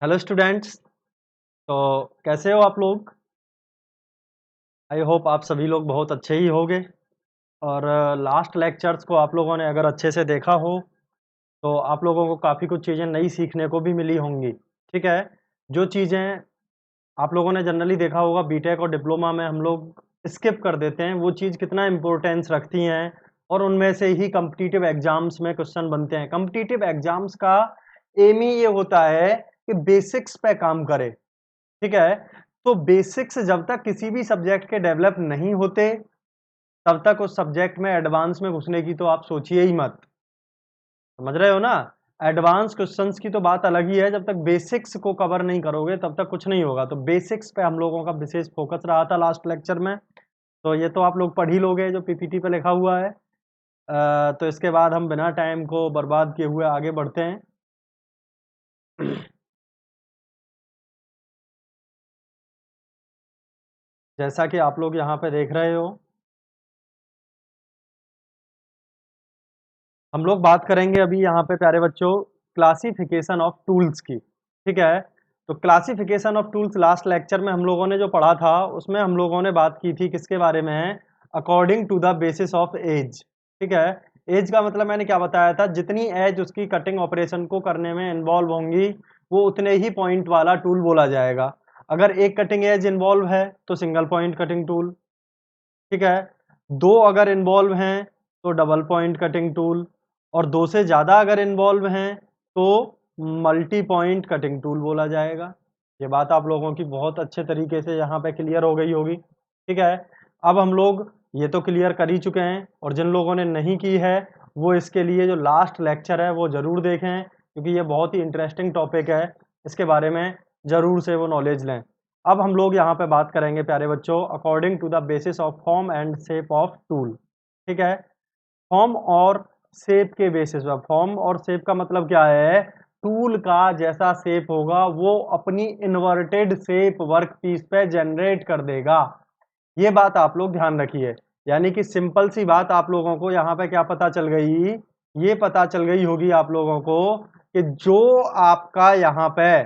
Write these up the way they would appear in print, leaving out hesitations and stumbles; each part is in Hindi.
Hello students. तो कैसे हो आप लोग? आई होप आप सभी लोग बहुत अच्छे ही होंगे। और लास्ट लेक्चर्स को आप लोगों ने अगर अच्छे से देखा हो तो आप लोगों को काफ़ी कुछ चीज़ें नई सीखने को भी मिली होंगी। ठीक है। जो चीज़ें आप लोगों ने जनरली देखा होगा बीटेक और डिप्लोमा में हम लोग स्किप कर देते हैं, वो चीज़ कितना इम्पोर्टेंस रखती हैं। और उनमें से ही कम्पिटिटिव एग्जाम्स में क्वेश्चन बनते हैं। कम्पिटिटिव एग्जाम्स का एम ही ये होता है कि बेसिक्स पे काम करे। ठीक है। तो बेसिक्स जब तक किसी भी सब्जेक्ट के डेवलप नहीं होते तब तक उस सब्जेक्ट में एडवांस में घुसने की तो आप सोचिए ही मत। समझ रहे हो ना? एडवांस क्वेश्चंस की तो बात अलग ही है, जब तक बेसिक्स को कवर नहीं करोगे तब तक कुछ नहीं होगा। तो बेसिक्स पे हम लोगों का विशेष फोकस रहा था लास्ट लेक्चर में। तो ये तो आप लोग पढ़ ही लोगे जो पीपीटी पे लिखा हुआ है। तो इसके बाद हम बिना टाइम को बर्बाद किए हुए आगे बढ़ते हैं। जैसा कि आप लोग यहाँ पे देख रहे हो, हम लोग बात करेंगे अभी यहाँ पे प्यारे बच्चों क्लासिफिकेशन ऑफ टूल्स की। ठीक है। तो classification of tools last lecture में हम लोगों ने जो पढ़ा था उसमें हम लोगों ने बात की थी किसके बारे में? According to the basis of age. ठीक है। एज का मतलब मैंने क्या बताया था? जितनी एज उसकी कटिंग ऑपरेशन को करने में इन्वॉल्व होंगी वो उतने ही पॉइंट वाला टूल बोला जाएगा। अगर एक कटिंग एज इन्वॉल्व है तो सिंगल पॉइंट कटिंग टूल। ठीक है। दो अगर इन्वॉल्व हैं तो डबल पॉइंट कटिंग टूल। और दो से ज़्यादा अगर इन्वॉल्व हैं तो मल्टी पॉइंट कटिंग टूल बोला जाएगा। ये बात आप लोगों की बहुत अच्छे तरीके से यहाँ पे क्लियर हो गई होगी। ठीक है। अब हम लोग ये तो क्लियर कर ही चुके हैं, और जिन लोगों ने नहीं की है वो इसके लिए जो लास्ट लेक्चर है वो ज़रूर देखें, क्योंकि ये बहुत ही इंटरेस्टिंग टॉपिक है। इसके बारे में ज़रूर से वो नॉलेज लें। अब हम लोग यहाँ पे बात करेंगे प्यारे बच्चों according to the basis of form and shape of tool. ठीक है। फॉर्म और शेप के बेसिस पर। फॉर्म और शेप का मतलब क्या है? टूल का जैसा शेप होगा वो अपनी इन्वर्टेड शेप वर्क पीस पे जनरेट कर देगा। ये बात आप लोग ध्यान रखिए। यानी कि सिंपल सी बात आप लोगों को यहाँ पे क्या पता चल गई? ये पता चल गई होगी आप लोगों को कि जो आपका यहाँ पे,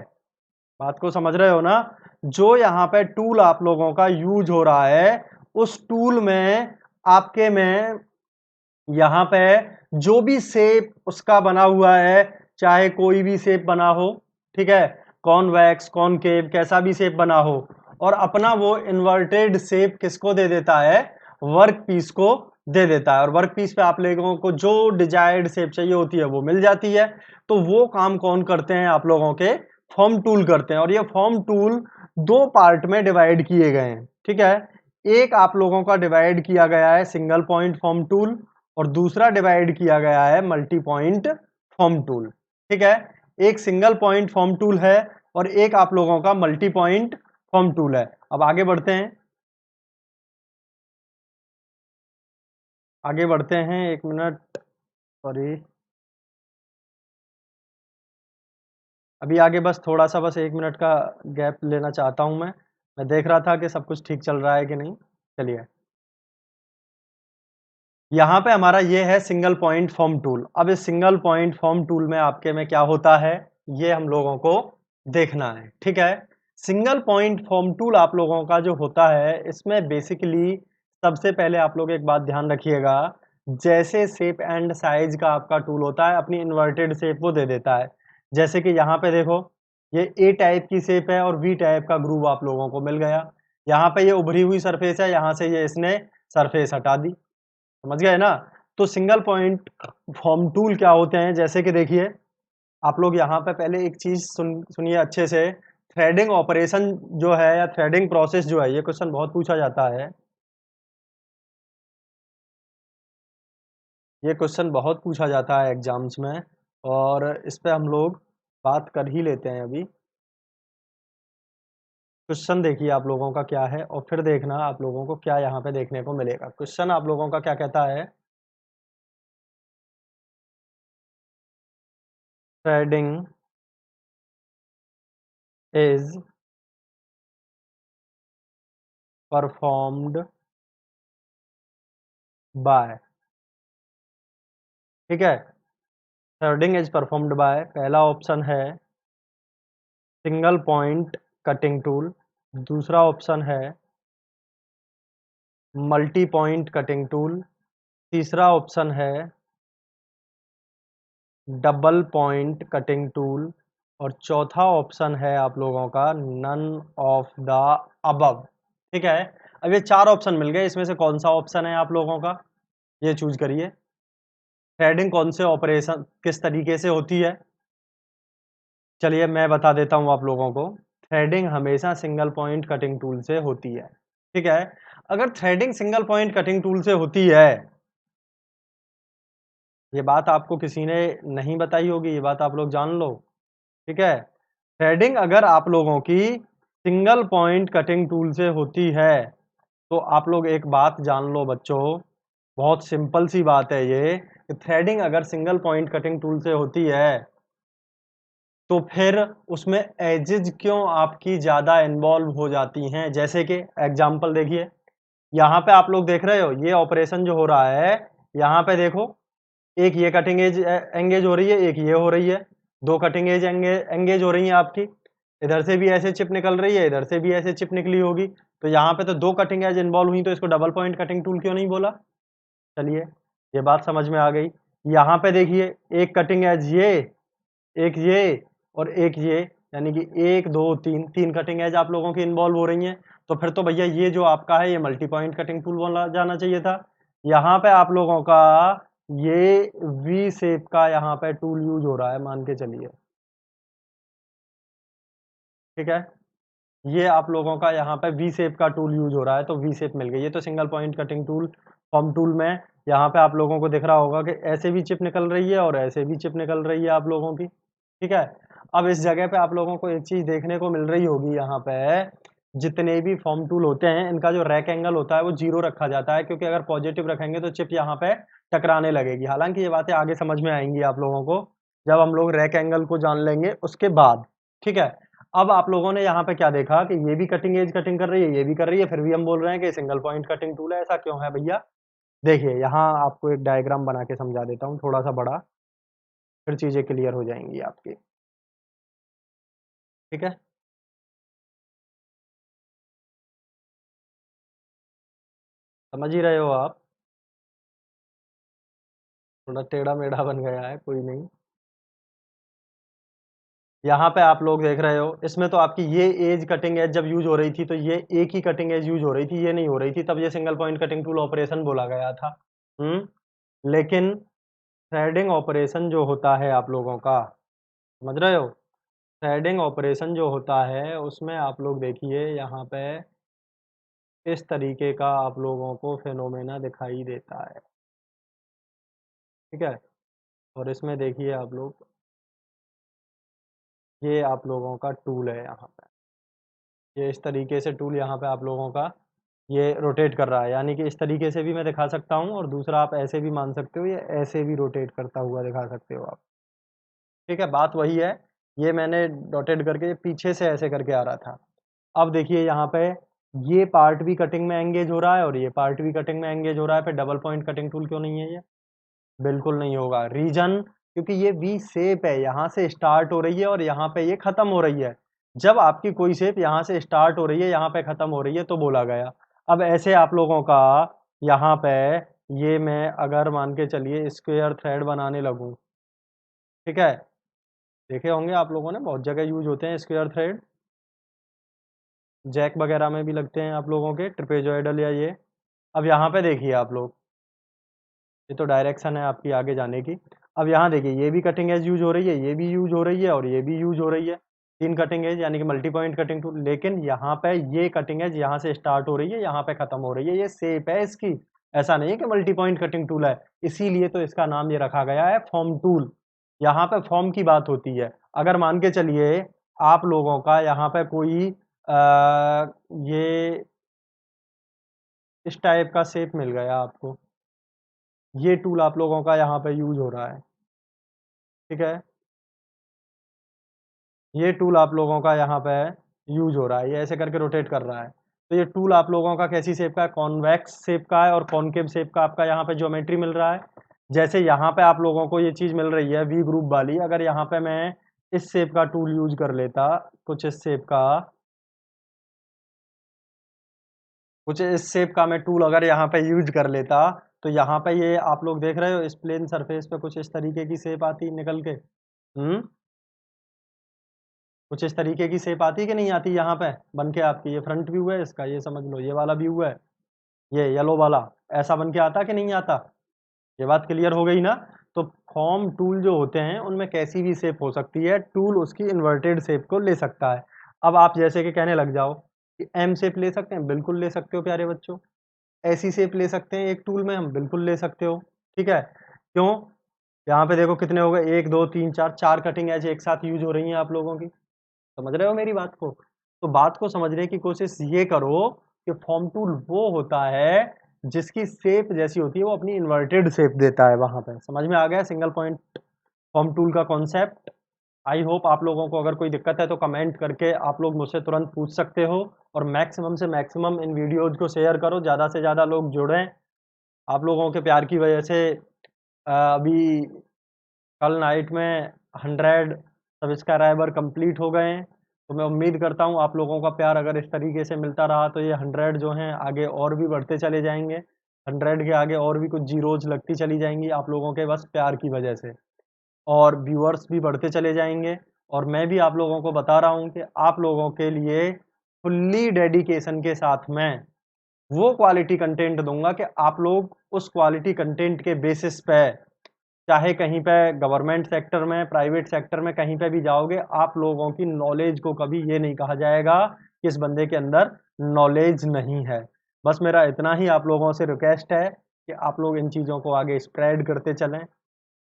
बात को समझ रहे हो ना, जो यहाँ पे टूल आप लोगों का यूज हो रहा है उस टूल में आपके में यहाँ पे जो भी शेप उसका बना हुआ है, चाहे कोई भी शेप बना हो, ठीक है, कॉन्वेक्स कॉनकेव कैसा भी शेप बना हो, और अपना वो इन्वर्टेड शेप किसको दे देता है? वर्क पीस को दे देता है। और वर्क पीस पे आप लोगों को जो डिजायर्ड शेप चाहिए होती है वो मिल जाती है। तो वो काम कौन करते हैं? आप लोगों के फॉर्म टूल करते हैं। और ये फॉर्म टूल दो पार्ट में डिवाइड किए गए हैं। ठीक है। एक आप लोगों का डिवाइड किया गया है सिंगल पॉइंट फॉर्म टूल, और दूसरा डिवाइड किया गया है मल्टी पॉइंट फॉर्म टूल। ठीक है। एक सिंगल पॉइंट फॉर्म टूल है और एक आप लोगों का मल्टी पॉइंट फॉर्म टूल है। अब आगे बढ़ते हैं, आगे बढ़ते हैं, एक मिनट, सॉरी। अभी आगे बस थोड़ा सा, बस एक मिनट का गैप लेना चाहता हूं। मैं देख रहा था कि सब कुछ ठीक चल रहा है कि नहीं। चलिए, यहाँ पे हमारा ये है सिंगल पॉइंट फॉर्म टूल। अब इस सिंगल पॉइंट फॉर्म टूल में आपके में क्या होता है ये हम लोगों को देखना है। ठीक है। सिंगल पॉइंट फॉर्म टूल आप लोगों का जो होता है इसमें बेसिकली सबसे पहले आप लोग एक बात ध्यान रखिएगा, जैसे शेप एंड साइज का आपका टूल होता है अपनी इन्वर्टेड शेप वो दे देता है। जैसे कि यहाँ पे देखो, ये ए टाइप की शेप है और वी टाइप का ग्रूव आप लोगों को मिल गया। यहाँ पे ये उभरी हुई सरफेस है, यहाँ से ये इसने सरफेस हटा दी। समझ गए ना? तो सिंगल पॉइंट फॉर्म टूल क्या होते हैं, जैसे कि देखिए, आप लोग यहाँ पे पहले एक चीज सुनिए अच्छे से। थ्रेडिंग ऑपरेशन जो है या थ्रेडिंग प्रोसेस जो है, ये क्वेश्चन बहुत पूछा जाता है। ये क्वेश्चन बहुत पूछा जाता है एग्जाम्स में, और इस पे हम लोग बात कर ही लेते हैं अभी। क्वेश्चन देखिए आप लोगों का क्या है और फिर देखना आप लोगों को क्या यहाँ पे देखने को मिलेगा। क्वेश्चन आप लोगों का क्या कहता है? Threading is performed by. ठीक है। थ्रेडिंग इज परफॉर्म्ड बाय, पहला ऑप्शन है सिंगल पॉइंट कटिंग टूल, दूसरा ऑप्शन है मल्टी पॉइंट कटिंग टूल, तीसरा ऑप्शन है डबल पॉइंट कटिंग टूल और चौथा ऑप्शन है आप लोगों का नन ऑफ द अबव। ठीक है, अब ये 4 ऑप्शन मिल गए, इसमें से कौन सा ऑप्शन है आप लोगों का, ये चूज करिए। थ्रेडिंग कौन से ऑपरेशन किस तरीके से होती है, चलिए मैं बता देता हूँ आप लोगों को। थ्रेडिंग हमेशा सिंगल पॉइंट कटिंग टूल से होती है। ठीक है, अगर threading single point cutting tool से होती है, ये बात आपको किसी ने नहीं बताई होगी, ये बात आप लोग जान लो। ठीक है, थ्रेडिंग अगर आप लोगों की सिंगल पॉइंट कटिंग टूल से होती है तो आप लोग एक बात जान लो बच्चों, बहुत सिंपल सी बात है ये, कि थ्रेडिंग अगर सिंगल पॉइंट कटिंग टूल से होती है तो फिर उसमें एजेस क्यों आपकी ज्यादा इन्वॉल्व हो जाती हैं। जैसे कि एग्जांपल देखिए, यहाँ पे आप लोग देख रहे हो ये ऑपरेशन जो हो रहा है, यहाँ पे देखो एक ये कटिंग एज एंगेज हो रही है, एक ये हो रही है, 2 कटिंग एज एंगेज हो रही है आपकी। इधर से भी ऐसे चिप निकल रही है, इधर से भी ऐसे चिप निकली होगी, तो यहाँ पे तो 2 कटिंग एज इन्वॉल्व हुई, तो इसको डबल पॉइंट कटिंग टूल क्यों नहीं बोला। चलिए ये बात समझ में आ गई। यहाँ पे देखिए एक कटिंग एज ये, एक ये और एक ये, यानी कि 1 2 3 3 कटिंग एज आप लोगों की इन्वॉल्व हो रही हैं, तो फिर तो भैया ये जो आपका है ये मल्टी पॉइंट कटिंग टूल बोला जाना चाहिए था। यहाँ पे आप लोगों का ये वी शेप का यहाँ पे टूल यूज हो रहा है, मान के चलिए। ठीक है, ये आप लोगों का यहाँ पे वी शेप का टूल यूज हो रहा है, तो वी शेप मिल गई। ये तो single point cutting tool form tool में यहाँ पे आप लोगों को दिख रहा होगा कि ऐसे भी चिप निकल रही है और ऐसे भी चिप निकल रही है आप लोगों की। ठीक है, अब इस जगह पे आप लोगों को एक चीज देखने को मिल रही होगी, यहाँ पे जितने भी फॉर्म टूल होते हैं इनका जो रैक एंगल होता है वो 0 रखा जाता है, क्योंकि अगर पॉजिटिव रखेंगे तो चिप यहाँ पे टकराने लगेगी। हालांकि ये बातें आगे समझ में आएंगी आप लोगों को, जब हम लोग रैक एंगल को जान लेंगे उसके बाद। ठीक है, अब आप लोगों ने यहाँ पे क्या देखा कि ये भी कटिंग एज कटिंग कर रही है, ये भी कर रही है, फिर भी हम बोल रहे हैं कि सिंगल पॉइंट कटिंग टूल है। ऐसा क्यों है भैया, देखिए यहाँ आपको एक डायग्राम बना के समझा देता हूँ थोड़ा सा बड़ा, फिर चीजें क्लियर हो जाएंगी आपकी। ठीक है, समझ ही रहे हो आप, थोड़ा टेढ़ा मेढ़ा बन गया है, कोई नहीं। यहाँ पे आप लोग देख रहे हो, इसमें तो आपकी ये एज कटिंग एज जब यूज हो रही थी तो ये एक ही कटिंग एज यूज हो रही थी, ये नहीं हो रही थी, तब ये single point cutting tool operation बोला गया था। लेकिन थ्रेडिंग ऑपरेशन जो होता है आप लोगों का, समझ रहे हो, थ्रेडिंग ऑपरेशन जो होता है उसमें आप लोग देखिए यहाँ पे इस तरीके का आप लोगों को फिनोमेना दिखाई देता है। ठीक है, और इसमें देखिए आप लोग, ये आप लोगों का टूल है यहाँ पे, ये इस तरीके से टूल यहाँ पे आप लोगों का ये रोटेट कर रहा है, यानी कि इस तरीके से भी मैं दिखा सकता हूँ और दूसरा आप ऐसे भी मान सकते हो, ये ऐसे भी रोटेट करता हुआ दिखा सकते हो आप। ठीक है, बात वही है, ये मैंने डॉटेड करके ये पीछे से ऐसे करके आ रहा था। अब देखिए यहाँ पे ये पार्ट भी कटिंग में एंगेज हो रहा है और ये पार्ट भी कटिंग में एंगेज हो रहा है, फिर डबल पॉइंट कटिंग टूल क्यों नहीं है ये, बिल्कुल नहीं होगा। रीजन, क्योंकि ये वी शेप है, यहाँ से स्टार्ट हो रही है और यहाँ पे ये खत्म हो रही है। जब आपकी कोई शेप यहाँ से स्टार्ट हो रही है, यहाँ पे खत्म हो रही है, तो बोला गया। अब ऐसे आप लोगों का यहाँ पे ये मैं अगर मान के चलिए स्क्वायर थ्रेड बनाने लगूं, ठीक है, देखे होंगे आप लोगों ने बहुत जगह यूज होते हैं स्क्वायर थ्रेड, जैक वगैरह में भी लगते हैं आप लोगों के ट्रेपेजॉइडल या ये। अब यहाँ पे देखिए आप लोग, ये तो डायरेक्शन है आपकी आगे जाने की। अब यहाँ देखिए ये भी कटिंग एज यूज हो रही है, ये भी यूज हो रही है और ये भी यूज हो रही है, 3 कटिंग एज यानी कि मल्टी पॉइंट कटिंग टूल। लेकिन यहाँ पे ये कटिंग एज यहाँ से स्टार्ट हो रही है, यहाँ पे खत्म हो रही है, ये शेप है इसकी, ऐसा नहीं है कि मल्टी पॉइंट कटिंग टूल है। इसीलिए तो इसका नाम ये रखा गया है फॉर्म टूल। यहाँ पे फॉर्म की बात होती है। अगर मान के चलिए आप लोगों का यहाँ पे कोई ये इस टाइप का शेप मिल गया आपको, ये टूल आप लोगों का यहाँ पे यूज हो रहा है। ठीक है, ये टूल आप लोगों का यहाँ पे यूज हो रहा है, ये ऐसे करके रोटेट कर रहा है। तो ये टूल आप लोगों का कैसी शेप का है, कॉन्वेक्स शेप का है और कॉनकेव शेप का आपका यहाँ पे ज्योमेट्री मिल रहा है। जैसे यहाँ पे आप लोगों को ये चीज़ मिल रही है वी ग्रुप वाली, अगर यहाँ पे मैं इस शेप का टूल यूज कर लेता, कुछ इस शेप का, कुछ इस शेप का मैं टूल अगर यहाँ पे यूज कर लेता, तो यहाँ पे ये आप लोग देख रहे हो इस प्लेन सरफेस पे कुछ इस तरीके की शेप आती निकल के। कुछ इस तरीके की शेप आती कि नहीं आती यहाँ पे बन के आपकी? ये फ्रंट व्यू है इसका, ये समझ लो, ये वाला व्यू है, ये येलो वाला, ऐसा बन के आता कि नहीं आता? ये बात क्लियर हो गई ना? तो फॉर्म टूल जो होते हैं उनमें कैसी भी शेप हो सकती है, टूल उसकी इन्वर्टेड शेप को ले सकता है। अब आप जैसे कि कहने लग जाओ कि एम शेप ले सकते हैं, बिल्कुल ले सकते हो प्यारे बच्चों। ऐसी शेप ले सकते हैं एक टूल में हम, बिल्कुल ले सकते हो। ठीक है, क्यों? यहाँ पे देखो कितने हो गए, 1 2 3 4, 4 कटिंग एज एक साथ यूज हो रही हैं आप लोगों की। समझ रहे हो मेरी बात को? तो बात को समझने की कोशिश ये करो कि फॉर्म टूल वो होता है जिसकी शेप जैसी होती है वो अपनी इन्वर्टेड शेप देता है वहां पे। समझ में आ गया सिंगल पॉइंट फॉर्म टूल का कॉन्सेप्ट? आई होप आप लोगों को अगर कोई दिक्कत है तो कमेंट करके आप लोग मुझसे तुरंत पूछ सकते हो, और मैक्सिमम से मैक्सिमम इन वीडियोज को शेयर करो, ज़्यादा से ज़्यादा लोग जुड़ें। आप लोगों के प्यार की वजह से अभी कल नाइट में 100 सब्सक्राइबर कंप्लीट हो गए हैं। तो मैं उम्मीद करता हूँ आप लोगों का प्यार अगर इस तरीके से मिलता रहा तो ये 100 जो हैं आगे और भी बढ़ते चले जाएंगे। 100 के आगे और भी कुछ जीरोज लगती चली जाएंगी आप लोगों के बस प्यार की वजह से, और व्यूअर्स भी बढ़ते चले जाएंगे। और मैं भी आप लोगों को बता रहा हूँ कि आप लोगों के लिए फुल्ली डेडिकेशन के साथ में वो क्वालिटी कंटेंट दूंगा कि आप लोग उस क्वालिटी कंटेंट के बेसिस पे चाहे कहीं पे गवर्नमेंट सेक्टर में, प्राइवेट सेक्टर में, कहीं पे भी जाओगे, आप लोगों की नॉलेज को कभी ये नहीं कहा जाएगा कि इस बंदे के अंदर नॉलेज नहीं है। बस मेरा इतना ही आप लोगों से रिक्वेस्ट है कि आप लोग इन चीज़ों को आगे स्प्रेड करते चलें।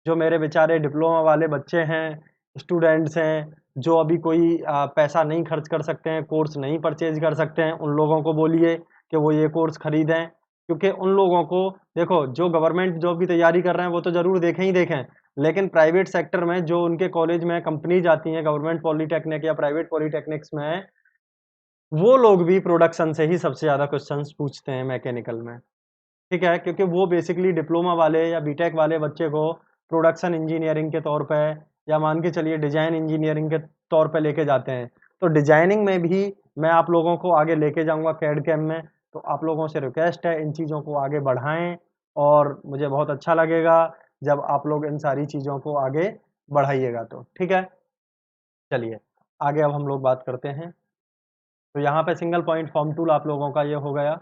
जो मेरे बेचारे डिप्लोमा वाले बच्चे हैं, स्टूडेंट्स हैं, जो अभी कोई पैसा नहीं खर्च कर सकते हैं, कोर्स नहीं परचेज कर सकते हैं, उन लोगों को बोलिए कि वो ये कोर्स खरीदें। क्योंकि उन लोगों को देखो, जो गवर्नमेंट जॉब की तैयारी कर रहे हैं वो तो ज़रूर देखें ही देखें, लेकिन प्राइवेट सेक्टर में जो उनके कॉलेज में कंपनीज आती हैं, गवर्नमेंट पॉलिटेक्निक या प्राइवेट पॉलिटेक्निक्स में, वो लोग भी प्रोडक्शन से ही सबसे ज़्यादा क्वेश्चंस पूछते हैं मैकेनिकल में। ठीक है, क्योंकि वो बेसिकली डिप्लोमा वाले या बीटेक वाले बच्चे को प्रोडक्शन इंजीनियरिंग के तौर पे, या मान के चलिए डिजाइन इंजीनियरिंग के तौर पे लेके जाते हैं। तो डिजाइनिंग में भी मैं आप लोगों को आगे लेके जाऊंगा कैड कैम में। तो आप लोगों से रिक्वेस्ट है इन चीज़ों को आगे बढ़ाएं, और मुझे बहुत अच्छा लगेगा जब आप लोग इन सारी चीज़ों को आगे बढ़ाइएगा। तो ठीक है, चलिए आगे अब हम लोग बात करते हैं। तो यहाँ पे सिंगल पॉइंट फॉर्म टूल आप लोगों का ये हो गया।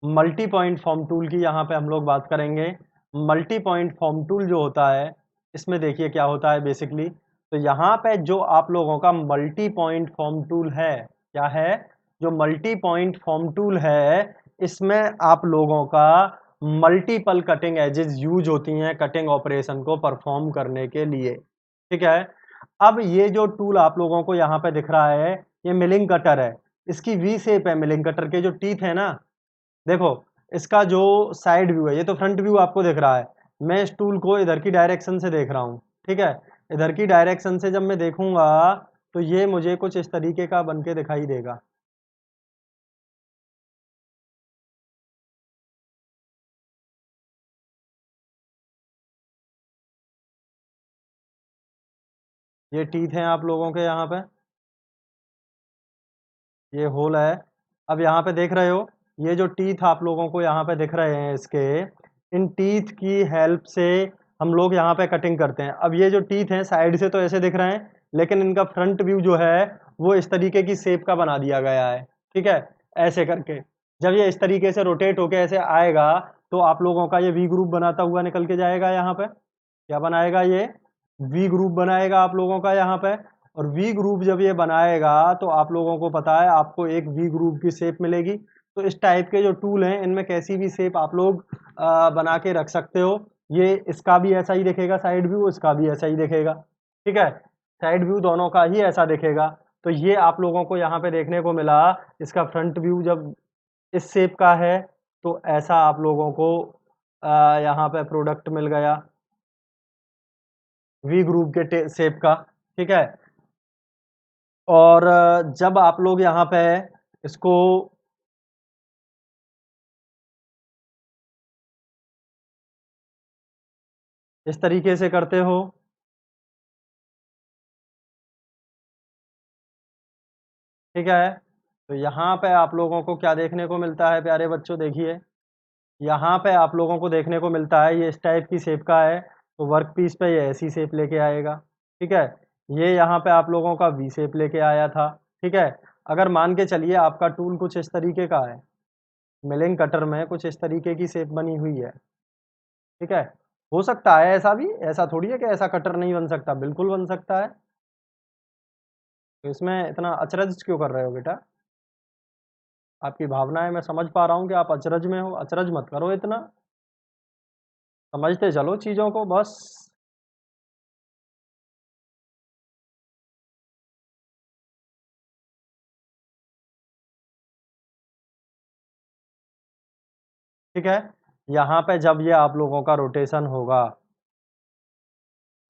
मल्टी पॉइंट फॉर्म टूल की यहाँ पे हम लोग बात करेंगे। मल्टी पॉइंट फॉर्म टूल जो होता है, इसमें देखिए क्या होता है बेसिकली। तो यहाँ पे जो आप लोगों का मल्टी पॉइंट फॉर्म टूल है, क्या है? जो मल्टी पॉइंट फॉर्म टूल है, इसमें आप लोगों का मल्टीपल कटिंग एजेस यूज होती हैं कटिंग ऑपरेशन को परफॉर्म करने के लिए। ठीक है, अब ये जो टूल आप लोगों को यहाँ पे दिख रहा है, ये मिलिंग कटर है। इसकी वी शेप है, मिलिंग कटर के जो टीथ है ना, देखो इसका जो साइड व्यू है, ये तो फ्रंट व्यू आपको दिख रहा है, मैं इस टूल को इधर की डायरेक्शन से देख रहा हूँ। ठीक है, इधर की डायरेक्शन से जब मैं देखूंगा तो ये मुझे कुछ इस तरीके का बन के दिखाई देगा। ये टीथ हैं आप लोगों के यहाँ पे, ये होल है। अब यहाँ पे देख रहे हो, ये जो टीथ आप लोगों को यहाँ पे दिख रहे हैं इसके, इन टीथ की हेल्प से हम लोग यहाँ पे कटिंग करते हैं। अब ये जो टीथ हैं साइड से तो ऐसे दिख रहे हैं, लेकिन इनका फ्रंट व्यू जो है वो इस तरीके की शेप का बना दिया गया है। ठीक है, ऐसे करके जब ये इस तरीके से रोटेट होके ऐसे आएगा तो आप लोगों का ये वी ग्रुप बनाता हुआ निकल के जाएगा। यहाँ पे क्या बनाएगा? ये वी ग्रुप बनाएगा आप लोगों का यहाँ पे। और वी ग्रुप जब ये बनाएगा तो आप लोगों को पता है आपको एक वी ग्रुप की शेप मिलेगी। तो इस टाइप के जो टूल हैं इनमें कैसी भी शेप आप लोग बना के रख सकते हो। ये इसका भी ऐसा ही दिखेगा साइड व्यू, इसका भी ऐसा ही दिखेगा। ठीक है, साइड व्यू दोनों का ही ऐसा दिखेगा। तो ये आप लोगों को यहाँ पे देखने को मिला, इसका फ्रंट व्यू जब इस शेप का है तो ऐसा आप लोगों को यहाँ पे प्रोडक्ट मिल गया वी ग्रुप के शेप का। ठीक है, और जब आप लोग यहाँ पे इसको इस तरीके से करते हो ठीक है। तो यहाँ पे आप लोगों को क्या देखने को मिलता है प्यारे बच्चों, देखिए यहाँ पे आप लोगों को देखने को मिलता है ये इस टाइप की शेप का है, तो वर्क पीस पे ये ऐसी शेप लेके आएगा। ठीक है, ये यहाँ पे आप लोगों का वी शेप लेके आया था। ठीक है, अगर मान के चलिए आपका टूल कुछ इस तरीके का है, मिलिंग कटर में कुछ इस तरीके की शेप बनी हुई है। ठीक है, हो सकता है ऐसा भी, ऐसा थोड़ी है कि ऐसा कटर नहीं बन सकता, बिल्कुल बन सकता है। तो इसमें इतना अचरज क्यों कर रहे हो बेटा? आपकी भावनाएं मैं समझ पा रहा हूँ कि आप अचरज में हो, अचरज मत करो इतना, समझते चलो चीजों को बस। ठीक है, यहाँ पे जब ये आप लोगों का रोटेशन होगा,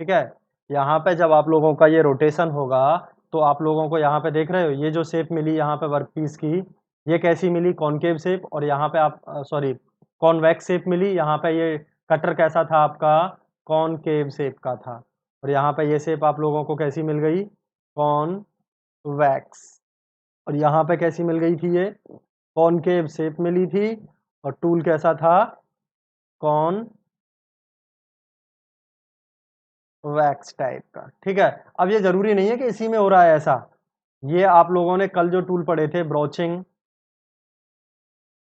ठीक है, यहाँ पे जब आप लोगों का ये रोटेशन होगा, तो आप लोगों को यहाँ पे देख रहे हो ये जो शेप मिली यहाँ पे वर्क पीस की, ये कैसी मिली? Concave shape. और यहाँ पे आप सॉरी कॉन्वेक्स शेप मिली। यहाँ पे ये कटर कैसा था आपका? कॉनकेव शेप का था। और यहाँ पे ये शेप आप लोगों को कैसी मिल गई? कॉनवैक्स। और यहाँ पे कैसी मिल गई थी? ये कॉनकेव शेप मिली थी। और टूल कैसा था? कॉन वैक्स टाइप का। ठीक है, अब ये जरूरी नहीं है कि इसी में हो रहा है ऐसा। ये आप लोगों ने कल जो टूल पढ़े थे, ब्रोचिंग,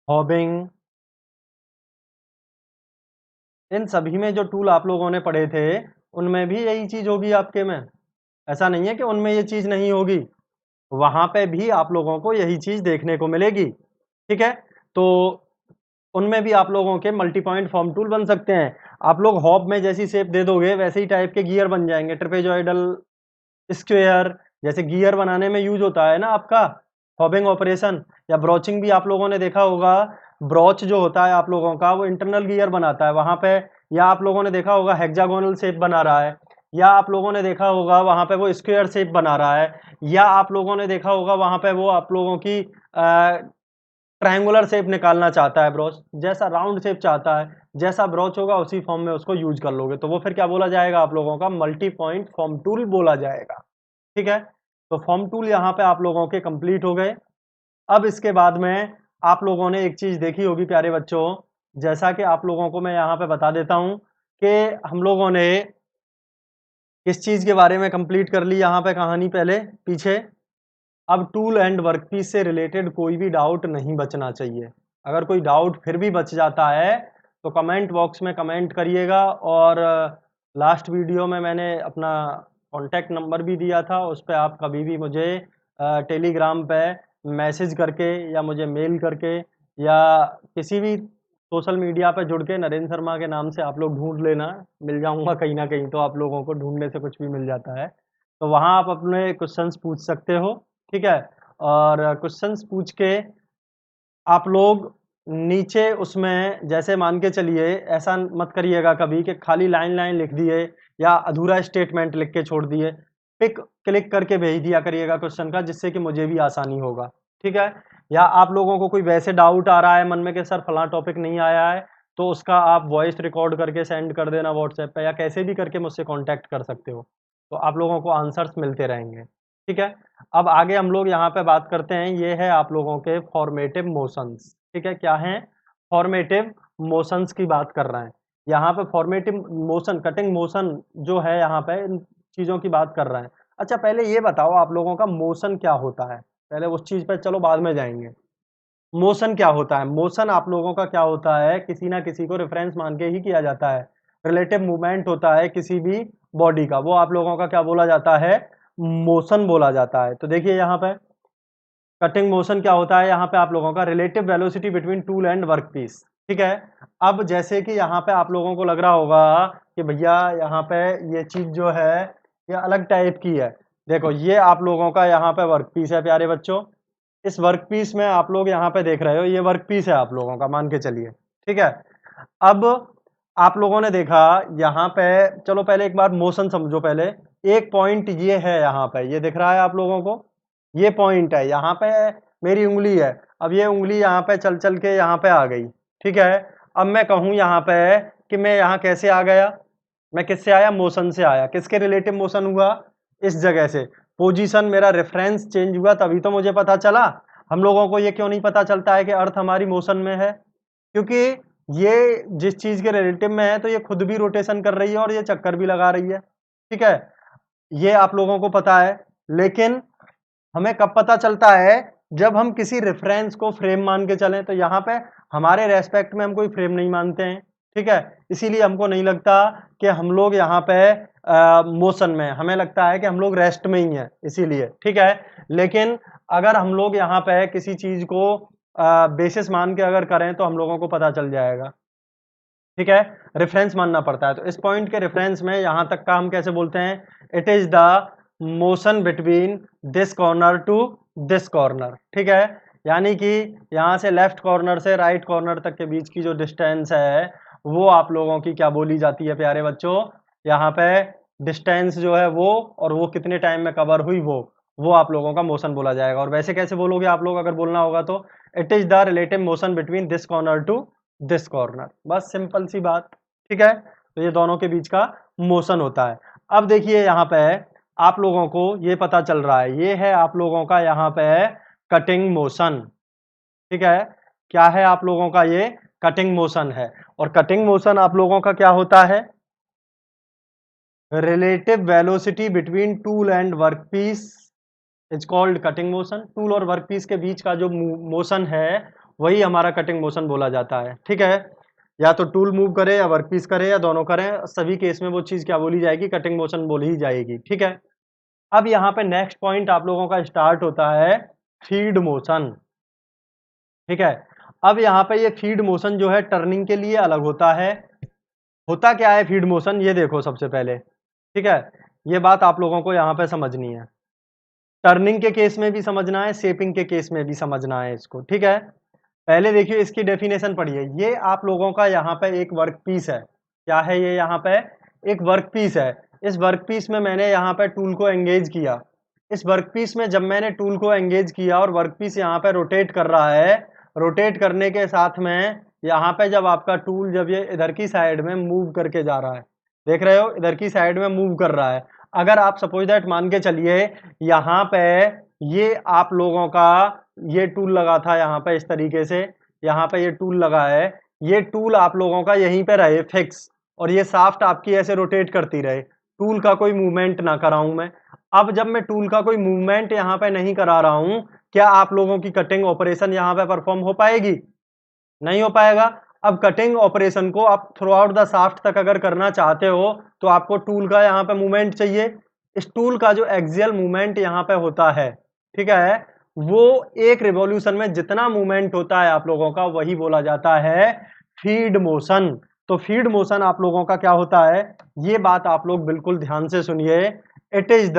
हॉबिंग, इन सभी में जो टूल आप लोगों ने पढ़े थे, उनमें भी यही चीज होगी आपके में। ऐसा नहीं है कि उनमें ये चीज नहीं होगी, वहां पे भी आप लोगों को यही चीज देखने को मिलेगी। ठीक है, तो उनमें भी आप लोगों के मल्टी पॉइंट फॉर्म टूल बन सकते हैं। आप लोग हॉब में जैसी शेप दे दोगे वैसे ही टाइप के गियर बन जाएंगे, ट्रेपेजॉइडल, स्क्वेयर, जैसे गियर बनाने में यूज होता है ना आपका हॉबिंग ऑपरेशन। या ब्रोचिंग भी आप लोगों ने देखा होगा, ब्रोच जो होता है आप लोगों का वो इंटरनल गियर बनाता है वहां पे। या आप लोगों ने देखा होगा हेक्सागोनल शेप बना रहा है, या आप लोगों ने देखा होगा वहां पे वो स्क्वायर शेप बना रहा है, या आप लोगों ने देखा होगा वहां पे वो आप लोगों की ट्रायंगुलर शेप निकालना चाहता है ब्रोच, जैसा राउंड शेप चाहता है, जैसा ब्रोच होगा उसी फॉर्म में उसको यूज कर लोगे, तो वो फिर क्या बोला जाएगा? आप लोगों का मल्टी पॉइंट फॉर्म टूल बोला जाएगा। ठीक है, तो फॉर्म टूल यहाँ पे आप लोगों के कंप्लीट हो गए। अब इसके बाद में आप लोगों ने एक चीज देखी होगी प्यारे बच्चों, जैसा कि आप लोगों को मैं यहाँ पे बता देता हूँ कि हम लोगों ने किस चीज के बारे में कंप्लीट कर ली यहाँ पे कहानी पहले पीछे। अब टूल एंड वर्कपीस से रिलेटेड कोई भी डाउट नहीं बचना चाहिए। अगर कोई डाउट फिर भी बच जाता है तो कमेंट बॉक्स में कमेंट करिएगा। और लास्ट वीडियो में मैंने अपना कॉन्टैक्ट नंबर भी दिया था, उस पर आप कभी भी मुझे टेलीग्राम पे मैसेज करके या मुझे मेल करके या किसी भी सोशल मीडिया पे जुड़ के नरेंद्र शर्मा के नाम से आप लोग ढूंढ लेना, मिल जाऊंगा कहीं ना कहीं, तो आप लोगों को ढूंढने से कुछ भी मिल जाता है। तो वहाँ आप अपने क्वेश्चंस पूछ सकते हो। ठीक है, और क्वेश्चंस पूछ के आप लोग नीचे उसमें जैसे मान के चलिए, ऐसा मत करिएगा कभी कि खाली लाइन लाइन लिख दिए या अधूरा स्टेटमेंट लिख के छोड़ दिए, पिक क्लिक करके भेज दिया करिएगा क्वेश्चन का, जिससे कि मुझे भी आसानी होगा। ठीक है, या आप लोगों को कोई वैसे डाउट आ रहा है मन में कि सर फलां टॉपिक नहीं आया है, तो उसका आप वॉइस रिकॉर्ड करके सेंड कर देना व्हाट्सएप पे, या कैसे भी करके मुझसे कांटेक्ट कर सकते हो, तो आप लोगों को आंसर्स मिलते रहेंगे। ठीक है, अब आगे हम लोग यहाँ पे बात करते हैं, ये है आप लोगों के फॉर्मेटिव मोशंस। ठीक है, क्या है? फॉर्मेटिव मोशंस की बात कर रहे हैं यहाँ पे। फॉर्मेटिव मोशन, कटिंग मोशन जो है यहाँ पे, इन चीजों की बात कर रहे हैं। अच्छा, पहले ये बताओ आप लोगों का मोशन क्या होता है? पहले उस चीज पे चलो बाद में जाएंगे। मोशन क्या होता है? मोशन आप लोगों का क्या होता है? किसी ना किसी को रेफरेंस मान के ही किया जाता है। रिलेटिव मूवमेंट होता है किसी भी बॉडी का, वो आप लोगों का क्या बोला जाता है? मोशन बोला जाता है। तो देखिए यहाँ पे कटिंग मोशन क्या होता है यहाँ पे आप लोगों का? Relative velocity between tool and work piece. ठीक है, अब जैसे कि यहाँ पे आप लोगों को लग रहा होगा कि भैया यहाँ पे ये चीज जो है ये अलग टाइप की है। देखो ये आप लोगों का यहाँ पे वर्क पीस है प्यारे बच्चों, इस वर्क पीस में आप लोग यहाँ पे देख रहे हो, ये वर्क पीस है आप लोगों का, मान के चलिए। ठीक है, अब आप लोगों ने देखा यहाँ पे, चलो पहले एक बार मोशन समझो पहले। एक पॉइंट ये है यहाँ पे, ये दिख रहा है आप लोगों को, ये पॉइंट है यहाँ पे, मेरी उंगली है। अब ये उंगली यहाँ पे चल चल के यहाँ पे आ गई। ठीक है, अब मैं कहूँ यहाँ पे कि मैं यहाँ कैसे आ गया, मैं किससे आया? मोशन से आया। किसके रिलेटिव मोशन हुआ? इस जगह से। पोजीशन, मेरा रेफरेंस चेंज हुआ तभी तो मुझे पता चला। हम लोगों को ये क्यों नहीं पता चलता है कि अर्थ हमारी मोशन में है? क्योंकि ये जिस चीज के रिलेटिव में है तो ये खुद भी रोटेशन कर रही है और ये चक्कर भी लगा रही है, ठीक है, ये आप लोगों को पता है। लेकिन हमें कब पता चलता है? जब हम किसी रेफरेंस को फ्रेम मान के चलें। तो यहाँ पे हमारे रेस्पेक्ट में हम कोई फ्रेम नहीं मानते हैं, ठीक है, इसीलिए हमको नहीं लगता कि हम लोग यहाँ पे मोशन में, हमें लगता है कि हम लोग रेस्ट में ही हैं, इसीलिए, ठीक है। लेकिन अगर हम लोग यहाँ पे किसी चीज को बेसिस मान के अगर करें तो हम लोगों को पता चल जाएगा, ठीक है, रेफरेंस मानना पड़ता है। तो इस पॉइंट के रेफरेंस में यहां तक का हम कैसे बोलते हैं? It is the motion between this corner to this corner, ठीक है, यानी कि यहां से लेफ्ट कॉर्नर से राइट कॉर्नर तक के बीच की जो डिस्टेंस है वो आप लोगों की क्या बोली जाती है प्यारे बच्चों? यहाँ पे डिस्टेंस जो है वो, और वो कितने टाइम में कवर हुई वो आप लोगों का मोशन बोला जाएगा। और वैसे कैसे बोलोगे आप लोग अगर बोलना होगा तो? It is the relative motion between this corner to this corner, बस सिंपल सी बात, ठीक है। तो ये दोनों के बीच का मोशन होता है। अब देखिए यहाँ पे आप लोगों को ये पता चल रहा है, ये है आप लोगों का यहाँ पे कटिंग मोशन, ठीक है, क्या है आप लोगों का? ये कटिंग मोशन है। और कटिंग मोशन आप लोगों का क्या होता है? Relative velocity between tool and workpiece is called cutting motion. Tool और वर्कपीस के बीच का जो मोशन है वही हमारा कटिंग मोशन बोला जाता है, ठीक है। या तो टूल मूव करे या वर्कपीस करे या दोनों करें, सभी केस में वो चीज क्या बोली जाएगी? कटिंग मोशन बोली ही जाएगी, ठीक है। अब यहाँ पे नेक्स्ट पॉइंट आप लोगों का स्टार्ट होता है फीड मोशन, ठीक है। अब यहाँ पे ये फीड मोशन जो है टर्निंग के लिए अलग होता है। होता क्या है फीड मोशन? ये देखो सबसे पहले, ठीक है, ये बात आप लोगों को यहाँ पे समझनी है। टर्निंग के केस में भी समझना है, शेपिंग के केस में भी समझना है इसको, ठीक है। पहले देखिए इसकी डेफिनेशन पढ़िए। ये आप लोगों का यहाँ पे एक वर्क पीस है। क्या है ये? यहाँ पे एक वर्क पीस है। इस वर्क पीस में मैंने यहाँ पे टूल को एंगेज किया। इस वर्क पीस में जब मैंने टूल को एंगेज किया और वर्क पीस यहाँ पे रोटेट कर रहा है, रोटेट करने के साथ में यहाँ पे जब आपका टूल जब ये इधर की साइड में मूव करके जा रहा है, देख रहे हो इधर की साइड में मूव कर रहा है। अगर आप सपोज दैट मान के चलिए यहाँ पे ये आप लोगों का ये टूल लगा था यहाँ पे इस तरीके से, यहाँ पे ये टूल लगा है, ये टूल आप लोगों का यहीं पे रहे फिक्स, और ये शाफ्ट आपकी ऐसे रोटेट करती रहे, टूल का कोई मूवमेंट ना कराऊं मैं। अब जब मैं टूल का कोई मूवमेंट यहाँ पे नहीं करा रहा हूं, क्या आप लोगों की कटिंग ऑपरेशन यहाँ पे परफॉर्म हो पाएगी? नहीं हो पाएगा। अब कटिंग ऑपरेशन को आप थ्रू आउट द शाफ्ट तक अगर करना चाहते हो तो आपको टूल का यहाँ पे मूवमेंट चाहिए। इस टूल का जो एक्सियल मूवमेंट यहाँ पे होता है, ठीक है, वो एक रिवॉल्यूशन में जितना मूवमेंट होता है आप लोगों का वही बोला जाता है फीड मोशन। तो फीड मोशन आप लोगों का क्या होता है? ये बात आप लोग बिल्कुल ध्यान से सुनिए। It is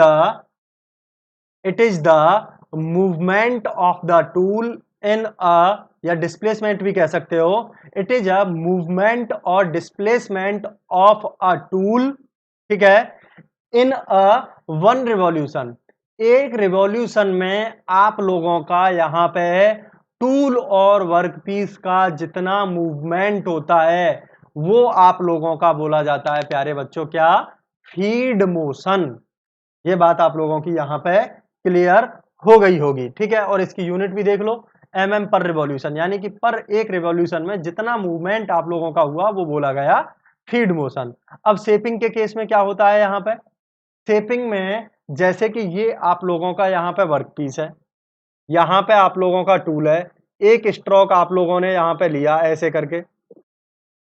the movement of the tool in a, या डिस्प्लेसमेंट भी कह सकते हो, इट इज अ मूवमेंट और डिस्प्लेसमेंट ऑफ अ टूल, ठीक है, इन अ वन रिवॉल्यूशन। एक रिवॉल्यूशन में आप लोगों का यहाँ पे टूल और वर्कपीस का जितना मूवमेंट होता है वो आप लोगों का बोला जाता है प्यारे बच्चों क्या? Feed motion. ये बात आप लोगों की यहाँ पे क्लियर हो गई होगी, ठीक है। और इसकी यूनिट भी देख लो, mm पर रिवॉल्यूशन, यानी कि पर एक रिवॉल्यूशन में जितना मूवमेंट आप लोगों का हुआ वो बोला गया फीड मोशन। अब शेपिंग के केस में क्या होता है? यहाँ पे शेपिंग में जैसे कि ये आप लोगों का यहाँ पे वर्क पीस है, यहाँ पे आप लोगों का टूल है, एक स्ट्रोक आप लोगों ने यहाँ पे लिया ऐसे करके,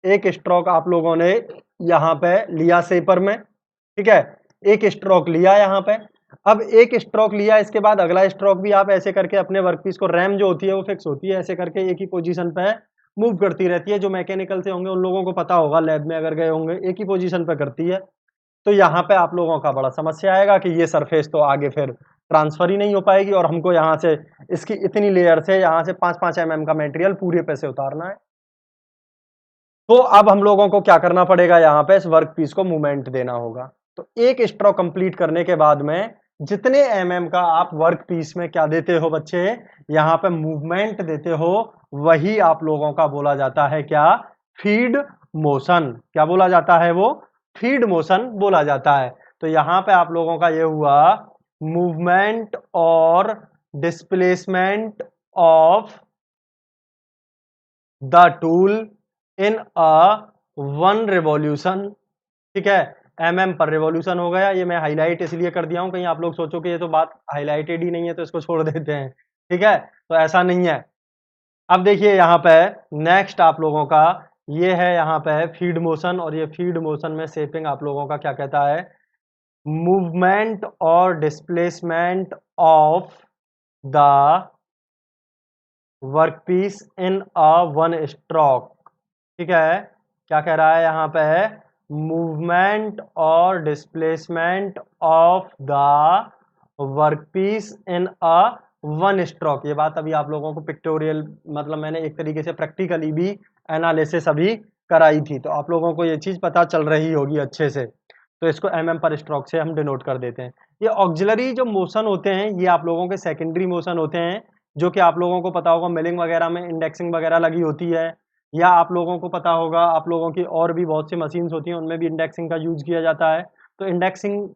एक स्ट्रोक आप लोगों ने यहाँ पे लिया शेपर में, ठीक है, एक स्ट्रोक लिया यहाँ पे। अब एक स्ट्रोक लिया, इसके बाद अगला स्ट्रोक भी आप ऐसे करके अपने वर्कपीस को, रैम जो होती है वो फिक्स होती है, ऐसे करके एक ही पोजीशन पे मूव करती रहती है। जो मैकेनिकल से होंगे उन लोगों को पता होगा, लैब में अगर गए होंगे, एक ही पोजीशन पे करती है। तो यहाँ पे आप लोगों का बड़ा समस्या आएगा कि ये सरफेस तो आगे फिर ट्रांसफर ही नहीं हो पाएगी और हमको यहाँ से इसकी इतनी लेयर से यहाँ से 5-5 mm का मटेरियल पूरे पे से उतारना है। तो अब हम लोगों को क्या करना पड़ेगा? यहाँ पे इस वर्क पीस को मूवमेंट देना होगा। तो एक स्ट्रोक कंप्लीट करने के बाद में जितने mm का आप वर्क पीस में क्या देते हो बच्चे? यहाँ पे मूवमेंट देते हो, वही आप लोगों का बोला जाता है क्या? Feed motion. क्या बोला जाता है? वो फीड मोशन बोला जाता है। तो यहाँ पे आप लोगों का ये हुआ मूवमेंट और displacement of the tool in a one revolution. ठीक है, पर रिवॉल्यूशन हो गया। ये मैं हाईलाइट इसलिए कर दिया हूं, कहीं आप लोग सोचो कि ये तो बात हाईलाइटेड ही नहीं है तो इसको छोड़ देते हैं। ठीक है, तो ऐसा नहीं है। अब देखिए यहाँ पे नेक्स्ट आप लोगों का ये है, यहाँ पे फीड मोशन, और ये फीड मोशन में शेपिंग आप लोगों का क्या कहता है, मूवमेंट और displacement of the workpiece in a one stroke. ठीक है, क्या कह रहा है यहाँ पे, मूवमेंट और displacement of the workpiece in a one stroke. ये बात अभी आप लोगों को पिक्टोरियल, मतलब मैंने एक तरीके से प्रैक्टिकली भी एनालिसिस अभी कराई थी, तो आप लोगों को ये चीज पता चल रही होगी अच्छे से। तो इसको पर स्ट्रोक से हम डिनोट कर देते हैं। ये ऑक्सिलरी जो मोशन होते हैं ये आप लोगों के सेकेंडरी मोशन होते हैं, जो कि आप लोगों को पता होगा मिलिंग वगैरह में इंडेक्सिंग वगैरह लगी होती है, या आप लोगों को पता होगा आप लोगों की और भी बहुत सी मशीन्स होती हैं उनमें भी इंडेक्सिंग का यूज किया जाता है। तो इंडेक्सिंग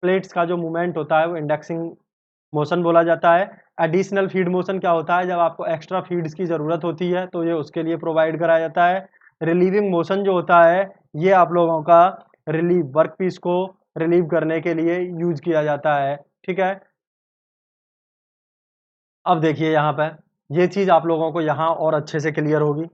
प्लेट्स का जो मूवमेंट होता है वो इंडेक्सिंग मोशन बोला जाता है। एडिशनल फीड मोशन क्या होता है, जब आपको एक्स्ट्रा फीड्स की ज़रूरत होती है तो ये उसके लिए प्रोवाइड कराया जाता है। रिलीविंग मोशन जो होता है ये आप लोगों का रिलीव, वर्क पीस को रिलीव करने के लिए यूज किया जाता है। ठीक है, अब देखिए यहाँ पे ये चीज़ आप लोगों को यहाँ और अच्छे से क्लियर होगी।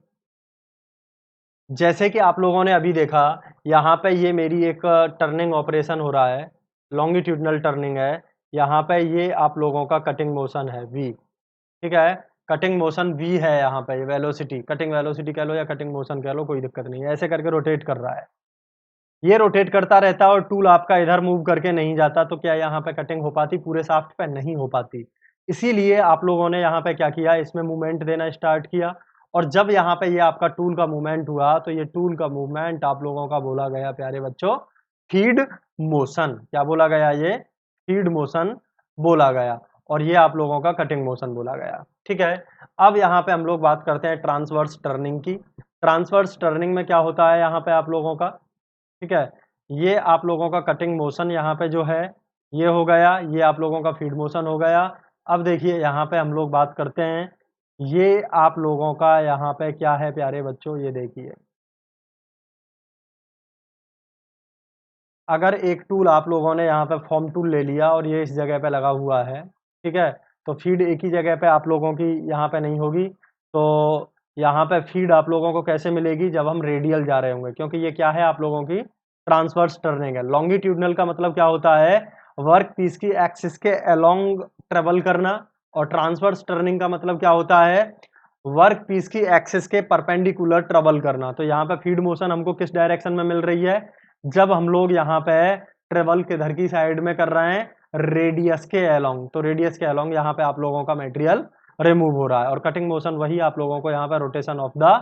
जैसे कि आप लोगों ने अभी देखा, यहाँ पे ये मेरी एक टर्निंग ऑपरेशन हो रहा है, लॉन्गिट्यूडनल टर्निंग है। यहाँ पे ये आप लोगों का कटिंग मोशन है वी। ठीक है, कटिंग मोशन वी है, यहाँ पे वेलोसिटी, कटिंग वेलोसिटी कह लो या कटिंग मोशन कह लो, कोई दिक्कत नहीं है। ऐसे करके रोटेट कर रहा है, ये रोटेट करता रहता है और टूल आपका इधर मूव करके नहीं जाता, तो क्या यहाँ पे कटिंग हो पाती, पूरे शाफ्ट पे नहीं हो पाती। इसीलिए आप लोगों ने यहाँ पे क्या किया, इसमें मूवमेंट देना स्टार्ट किया। और जब यहाँ पे ये आपका टूल का मूवमेंट हुआ तो ये टूल का मूवमेंट आप लोगों का बोला गया प्यारे बच्चों फीड मोशन। क्या बोला गया, ये फीड मोशन बोला गया, और ये आप लोगों का कटिंग मोशन बोला गया। ठीक है, अब यहाँ पे हम लोग बात करते हैं ट्रांसवर्स टर्निंग की। ट्रांसवर्स टर्निंग में क्या होता है यहाँ पे आप लोगों का, ठीक है, ये आप लोगों का कटिंग मोशन यहाँ पे जो है ये हो गया, ये आप लोगों का फीड मोशन हो गया। अब देखिए यहाँ पे हम लोग बात करते हैं, ये आप लोगों का यहाँ पे क्या है प्यारे बच्चों, ये देखिए, अगर एक टूल आप लोगों ने यहाँ पे फॉर्म टूल ले लिया और ये इस जगह पे लगा हुआ है, ठीक है, तो फीड एक ही जगह पे आप लोगों की यहाँ पे नहीं होगी। तो यहाँ पे फीड आप लोगों को कैसे मिलेगी, जब हम रेडियल जा रहे होंगे, क्योंकि ये क्या है आप लोगों की ट्रांसवर्स टर्निंग है। लॉन्गिट्यूडनल का मतलब क्या होता है, वर्क पीस की एक्सिस के अलोंग ट्रेवल करना, और ट्रांसवर्स टर्निंग का मतलब क्या होता है, वर्क पीस की एक्सिस के परपेंडिकुलर ट्रेवल करना। तो यहाँ पे फीड मोशन हमको किस डायरेक्शन में मिल रही है, जब हम लोग यहाँ पे ट्रेवल किधर की साइड में कर रहे हैं, रेडियस के अलोंग। तो रेडियस के अलोंग यहाँ पे आप लोगों का मटेरियल रिमूव हो रहा है। और कटिंग मोशन वही आप लोगों को यहाँ पे रोटेशन ऑफ द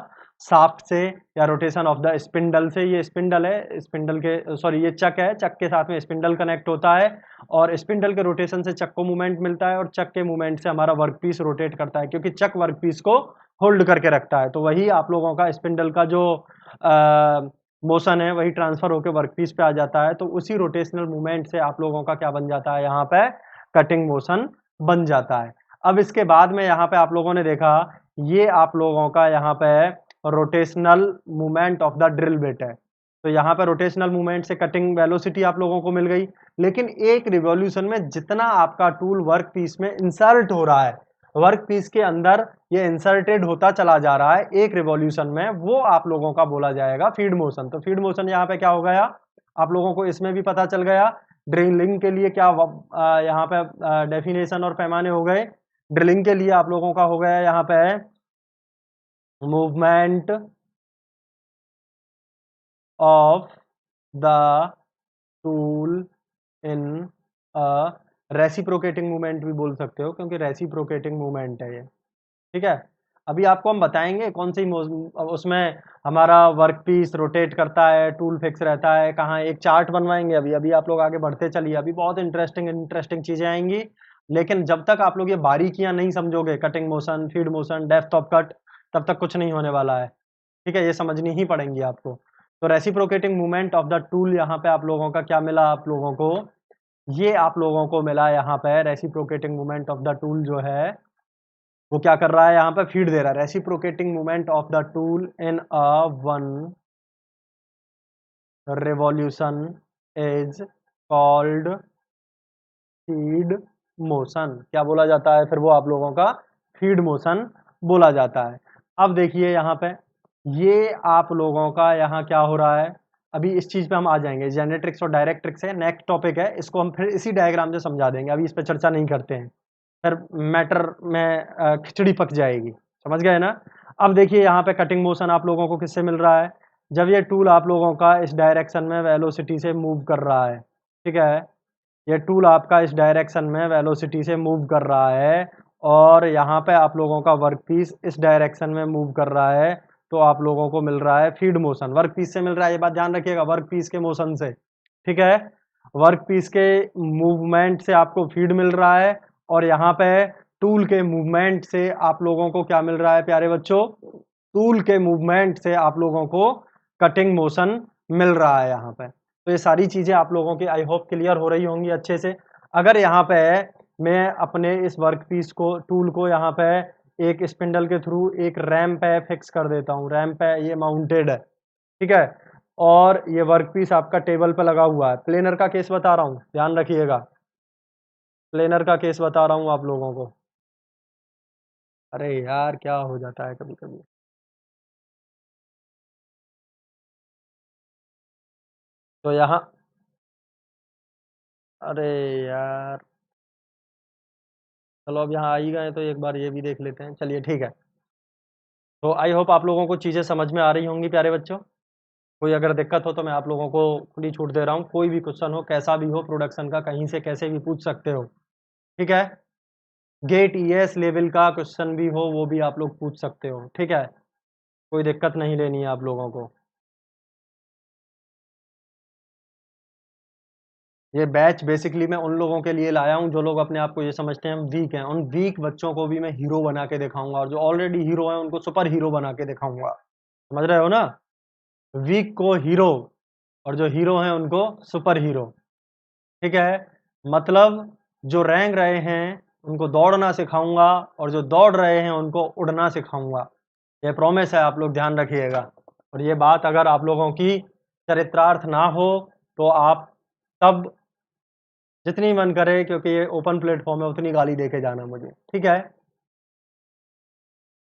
शाफ्ट से या रोटेशन ऑफ द स्पिंडल से, ये स्पिंडल है, स्पिंडल के सॉरी ये चक है, चक के साथ में स्पिंडल कनेक्ट होता है, और स्पिंडल के रोटेशन से चक को मूवमेंट मिलता है, और चक के मूवमेंट से हमारा वर्क पीस रोटेट करता है, क्योंकि चक वर्क पीस को होल्ड करके रखता है। तो वही आप लोगों का स्पिंडल का जो मोशन है वही ट्रांसफर होकर वर्कपीस पे आ जाता है। तो उसी रोटेशनल मूवमेंट से आप लोगों का क्या बन जाता है, यहाँ पे कटिंग मोशन बन जाता है। अब इसके बाद में यहाँ पे आप लोगों ने देखा, ये आप लोगों का यहाँ पे rotational movement of the drill bit है। तो यहाँ पे रोटेशनल मूवमेंट से कटिंग वेलोसिटी आप लोगों को मिल गई, लेकिन एक रिवॉल्यूशन में जितना आपका टूल वर्क पीस में इंसर्ट हो रहा है, वर्क पीस के अंदर ये इंसर्टेड होता चला जा रहा है एक रिवॉल्यूशन में, वो आप लोगों का बोला जाएगा फीड मोशन। तो फीड मोशन यहाँ पे क्या हो गया, आप लोगों को इसमें भी पता चल गया। ड्रिलिंग के लिए क्या यहाँ पे डेफिनेशन और पैमाने हो गए। ड्रिलिंग के लिए आप लोगों का हो गया यहाँ पे movement of the tool in a reciprocating movement भी बोल सकते हो, क्योंकि रेसिप्रोकेटिंग मूवमेंट है ये। ठीक है, अभी आपको हम बताएंगे कौन सी उसमें हमारा वर्क पीस रोटेट करता है, टूल फिक्स रहता है कहाँ, एक चार्ट बनवाएंगे। अभी अभी आप लोग आगे बढ़ते चलिए, अभी बहुत इंटरेस्टिंग इंटरेस्टिंग चीजें आएंगी, लेकिन जब तक आप लोग ये बारीकियां नहीं समझोगे, cutting motion, feed motion, depth of cut, तब तक कुछ नहीं होने वाला है। ठीक है, ये समझनी ही पड़ेंगी आपको। तो reciprocating movement of the tool, यहाँ पे आप लोगों का क्या मिला, आप लोगों को ये आप लोगों को मिला यहाँ पे reciprocating movement of the tool जो है वो क्या कर रहा है, यहाँ पे फीड दे रहा है। Reciprocating movement of the tool in a one revolution is called feed motion. क्या बोला जाता है फिर वो आप लोगों का? फीड मोशन बोला जाता है। अब देखिए यहाँ पे ये आप लोगों का यहाँ क्या हो रहा है, अभी इस चीज पे हम आ जाएंगे। जेनेट्रिक्स और डायरेक्ट्रिक्स है, नेक्स्ट टॉपिक है, इसको हम फिर इसी डायग्राम से समझा देंगे, अभी इस पे चर्चा नहीं करते हैं, फिर मैटर में खिचड़ी पक जाएगी। समझ गए ना? अब देखिए यहाँ पे कटिंग मोशन आप लोगों को किससे मिल रहा है, जब ये टूल आप लोगों का इस डायरेक्शन में वेलोसिटी से मूव कर रहा है। ठीक है, ये टूल आपका इस डायरेक्शन में वेलोसिटी से मूव कर रहा है और यहाँ पे आप लोगों का वर्क पीस इस डायरेक्शन में मूव कर रहा है, तो आप लोगों को मिल रहा है फीड मोशन। वर्क पीस से मिल रहा है, ये बात ध्यान रखिएगा, वर्क पीस के मोशन से। ठीक है, वर्क पीस के मूवमेंट से आपको फीड मिल रहा है और यहाँ पे टूल के मूवमेंट से आप लोगों को क्या मिल रहा है प्यारे बच्चों? टूल के मूवमेंट से आप लोगों को कटिंग मोशन मिल रहा है यहाँ पे। तो ये सारी चीजें आप लोगों की आई होप क्लियर हो रही होंगी अच्छे से। अगर यहाँ पे मैं अपने इस वर्क पीस को, टूल को यहाँ पे एक स्पिंडल के थ्रू एक रैम पे फिक्स कर देता हूँ, रैम पे ये माउंटेड है। ठीक है, और ये वर्क पीस आपका टेबल पे लगा हुआ है। प्लेनर का केस बता रहा हूँ, ध्यान रखिएगा, प्लेनर का केस बता रहा हूँ आप लोगों को। अरे यार क्या हो जाता है कभी कभी। तो यहाँ, अरे यार चलो अब यहाँ आ ही गए तो एक बार ये भी देख लेते हैं, चलिए ठीक है। तो आई होप आप लोगों को चीज़ें समझ में आ रही होंगी प्यारे बच्चों। कोई अगर दिक्कत हो तो मैं आप लोगों को खुली छूट दे रहा हूँ, कोई भी क्वेश्चन हो कैसा भी हो प्रोडक्शन का, कहीं से कैसे भी पूछ सकते हो। ठीक है, गेट ईएस लेवल का क्वेश्चन भी हो वो भी आप लोग पूछ सकते हो। ठीक है, कोई दिक्कत नहीं लेनी है आप लोगों को। ये बैच बेसिकली मैं उन लोगों के लिए लाया हूँ जो लोग अपने आप को ये समझते हैं हम वीक हैं, उन वीक बच्चों को भी मैं हीरो बना के दिखाऊंगा और जो ऑलरेडी हीरो हैं उनको सुपर हीरो बना के दिखाऊंगा। समझ रहे हो ना? वीक को हीरो और जो हीरो हैं उनको सुपर हीरो। ठीक है, मतलब जो रेंग रहे हैं उनको दौड़ना सिखाऊंगा और जो दौड़ रहे हैं उनको उड़ना सिखाऊंगा। ये प्रॉमिस है, आप लोग ध्यान रखिएगा। और ये बात अगर आप लोगों की चरित्रार्थ ना हो तो आप तब जितनी मन करे, क्योंकि ये ओपन प्लेटफॉर्म है, उतनी गाली देके जाना मुझे। ठीक है,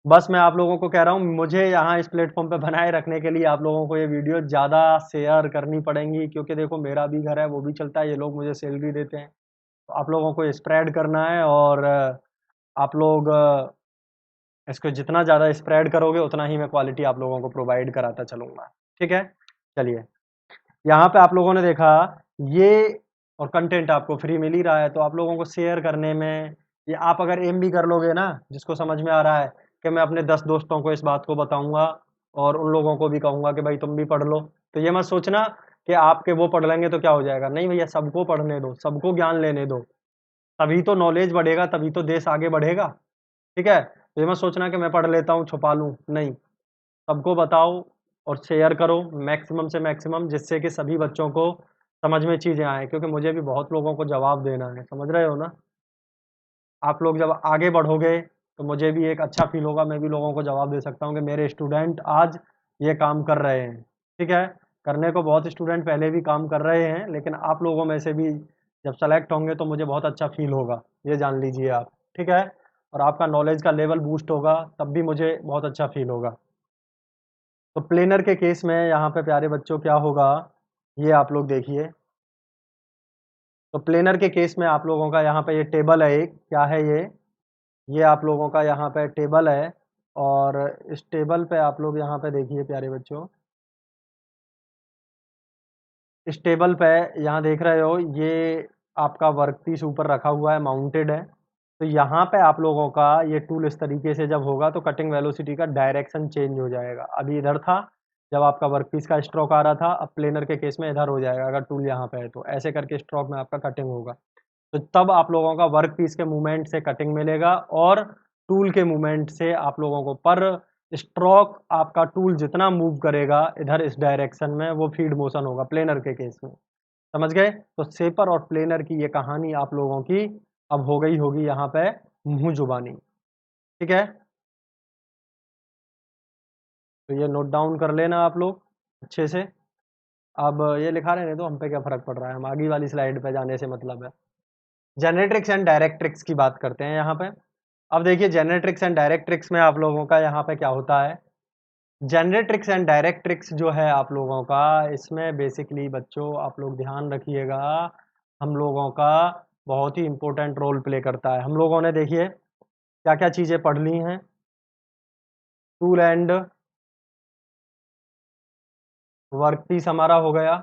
बस मैं आप लोगों को कह रहा हूँ मुझे यहाँ इस प्लेटफॉर्म पे बनाए रखने के लिए आप लोगों को ये वीडियो ज़्यादा शेयर करनी पड़ेंगी, क्योंकि देखो मेरा भी घर है, वो भी चलता है, ये लोग मुझे सैलरी देते हैं। तो आप लोगों को स्प्रेड करना है और आप लोग इसको जितना ज़्यादा स्प्रेड करोगे उतना ही मैं क्वालिटी आप लोगों को प्रोवाइड कराता चलूँगा। ठीक है, चलिए यहाँ पे आप लोगों ने देखा ये, और कंटेंट आपको फ्री मिल ही रहा है, तो आप लोगों को शेयर करने में, ये आप अगर एम भी कर लोगे ना, जिसको समझ में आ रहा है कि मैं अपने 10 दोस्तों को इस बात को बताऊंगा और उन लोगों को भी कहूंगा कि भाई तुम भी पढ़ लो, तो ये मत सोचना कि आपके वो पढ़ लेंगे तो क्या हो जाएगा। नहीं भैया, सबको पढ़ने दो, सबको ज्ञान लेने दो, तभी तो नॉलेज बढ़ेगा, तभी तो देश आगे बढ़ेगा। ठीक है, तो ये मत सोचना कि मैं पढ़ लेता हूँ छुपा लूँ, नहीं, सबको बताओ और शेयर करो मैक्सिमम से मैक्सिमम, जिससे कि सभी बच्चों को समझ में चीज़ें आएँ, क्योंकि मुझे भी बहुत लोगों को जवाब देना है। समझ रहे हो ना? आप लोग जब आगे बढ़ोगे तो मुझे भी एक अच्छा फ़ील होगा, मैं भी लोगों को जवाब दे सकता हूँ कि मेरे स्टूडेंट आज ये काम कर रहे हैं। ठीक है? करने को बहुत स्टूडेंट पहले भी काम कर रहे हैं, लेकिन आप लोगों में से भी जब सेलेक्ट होंगे तो मुझे बहुत अच्छा फ़ील होगा, ये जान लीजिए आप। ठीक है? और आपका नॉलेज का लेवल बूस्ट होगा, तब भी मुझे बहुत अच्छा फ़ील होगा। तो प्लेनर के केस में यहाँ पे प्यारे बच्चों क्या होगा, ये आप लोग देखिए। तो प्लेनर के केस में आप लोगों का यहाँ पे ये टेबल है एक, क्या है ये आप लोगों का यहाँ पे टेबल है और इस टेबल पे आप लोग यहाँ पे देखिए प्यारे बच्चों, इस टेबल पे यहाँ देख रहे हो ये आपका वर्कपीस ऊपर रखा हुआ है, माउंटेड है। तो यहाँ पे आप लोगों का ये टूल इस तरीके से जब होगा तो कटिंग वेलोसिटी का डायरेक्शन चेंज हो जाएगा। अभी इधर था जब आपका वर्कपीस का स्ट्रोक आ रहा था, अब प्लेनर के केस में इधर हो जाएगा अगर टूल यहाँ पे है तो, ऐसे करके स्ट्रोक में आपका कटिंग होगा। तो तब आप लोगों का वर्क पीस के मूवमेंट से कटिंग मिलेगा और टूल के मूवमेंट से आप लोगों को पर स्ट्रोक, आपका टूल जितना मूव करेगा इधर इस डायरेक्शन में वो फीड मोशन होगा प्लेनर के केस में। समझ गए? तो शेपर और प्लेनर की ये कहानी आप लोगों की अब हो गई होगी यहाँ पे मुँह जुबानी, ठीक है? तो ये नोट डाउन कर लेना आप लोग अच्छे से। अब ये लिखा रहने दो, हम पे क्या फ़र्क पड़ रहा है, हम आगे वाली स्लाइड पे जाने से मतलब है। जेनेट्रिक्स एंड डायरेक्ट्रिक्स की बात करते हैं यहाँ पे। अब देखिए जेनेट्रिक्स एंड डायरेक्ट्रिक्स में आप लोगों का यहाँ पे क्या होता है, जेनेट्रिक्स एंड डायरेक्ट्रिक्स जो है आप लोगों का, इसमें बेसिकली बच्चों आप लोग ध्यान रखिएगा, हम लोगों का बहुत ही इंपॉर्टेंट रोल प्ले करता है। हम लोगों ने देखिए क्या क्या चीज़ें पढ़ ली हैं, टूल एंड वर्क पीस हमारा हो गया,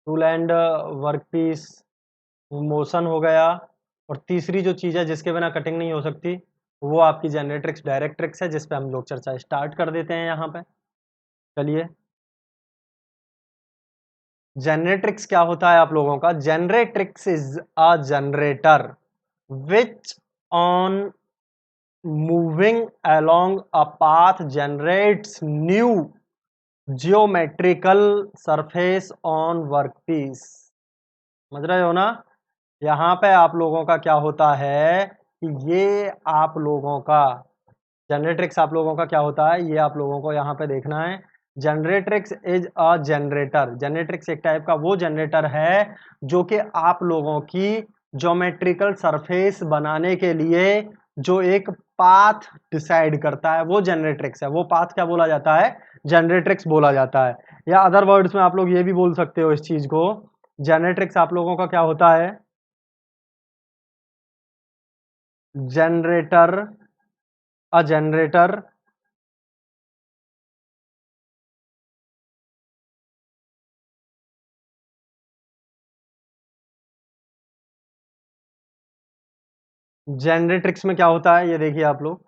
tool and work piece motion हो गया, और तीसरी जो चीज़ है जिसके बिना कटिंग नहीं हो सकती वो आपकी जेनेट्रिक्स डायरेक्ट्रिक्स है, जिस पे हम लोग चर्चा स्टार्ट कर देते हैं यहाँ पे। चलिए, जेनेट्रिक्स क्या होता है आप लोगों का, generatrix is a generator which on moving along a path generates new geometrical surface on workpiece। समझ रहे हो ना? यहाँ पे आप लोगों का क्या होता है कि ये आप लोगों का जनरेट्रिक्स आप लोगों का क्या होता है, ये आप लोगों को यहाँ पे देखना है। Generatrix is a generator, generatrix एक टाइप का वो जनरेटर है जो कि आप लोगों की ज्योमेट्रिकल सरफेस बनाने के लिए जो एक पाथ डिसाइड करता है वो जनरेट्रिक्स है। वो पाथ क्या बोला जाता है, जनरेट्रिक्स बोला जाता है। या अदर वर्ड्स में आप लोग ये भी बोल सकते हो इस चीज को, जनरेट्रिक्स आप लोगों का क्या होता है, जनरेटर, अ जनरेटर जनरेट्रिक्स में क्या होता है ये देखिए आप लोग,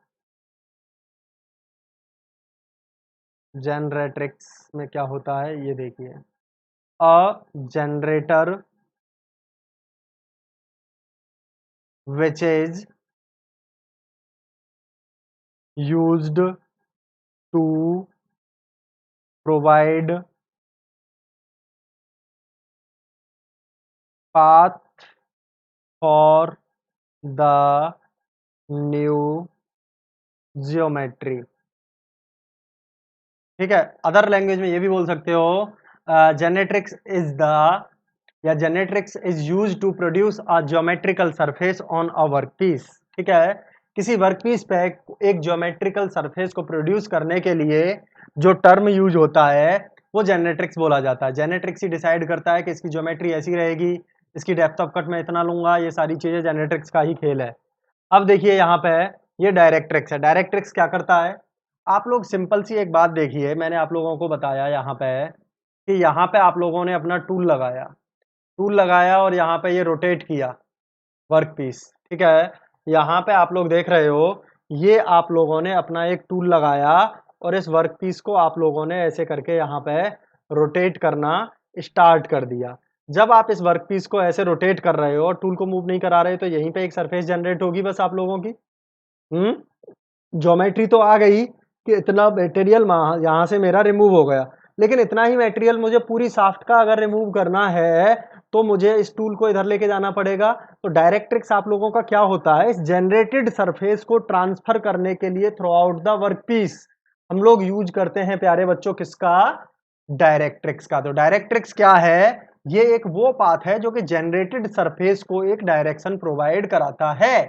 जनरेट्रिक्स में क्या होता है ये देखिए, a generator which is used to provide path for the new geometry। ठीक है, अदर लैंग्वेज में ये भी बोल सकते हो, जेनेट्रिक्स इज द, या generatrix is use to produce a geometrical surface on a workpiece. ठीक है, किसी वर्कपीस पे एक ज्योमेट्रिकल सरफेस को प्रोड्यूस करने के लिए जो टर्म यूज होता है वो जेनेट्रिक्स बोला जाता है। जेनेट्रिक्स ही डिसाइड करता है कि इसकी ज्योमेट्री ऐसी रहेगी, इसकी डेप्थ ऑफ कट में इतना लूंगा, ये सारी चीजें जेनेट्रिक्स का ही खेल है। अब देखिए यहाँ पे ये डायरेक्ट्रिक्स है। डायरेक्ट्रिक्स क्या करता है, आप लोग सिंपल सी एक बात देखिए, मैंने आप लोगों को बताया यहाँ पे कि यहाँ पे आप लोगों ने अपना टूल लगाया, टूल लगाया और यहाँ पे ये रोटेट किया वर्क पीस। ठीक है, यहाँ पे आप लोग देख रहे हो, ये आप लोगों ने अपना एक टूल लगाया और इस वर्क पीस को आप लोगों ने ऐसे करके यहाँ पे रोटेट करना स्टार्ट कर दिया। जब आप इस वर्क पीस को ऐसे रोटेट कर रहे हो और टूल को मूव नहीं करा रहे, तो यहीं पे एक सरफेस जनरेट होगी बस आप लोगों की। ज्योमेट्री तो आ गई कि इतना मटेरियल यहाँ से मेरा रिमूव हो गया, लेकिन इतना ही मटेरियल मुझे पूरी शाफ्ट का अगर रिमूव करना है तो मुझे इस टूल को इधर लेके जाना पड़ेगा। तो डायरेक्ट्रिक्स आप लोगों का क्या होता है, इस जनरेटेड सरफेस को ट्रांसफर करने के लिए throughout the work piece हम लोग यूज करते हैं प्यारे बच्चों किसका, डायरेक्ट्रिक्स का। तो डायरेक्ट्रिक्स क्या है, ये एक वो पाथ है जो कि जनरेटेड सरफेस को एक डायरेक्शन प्रोवाइड कराता है।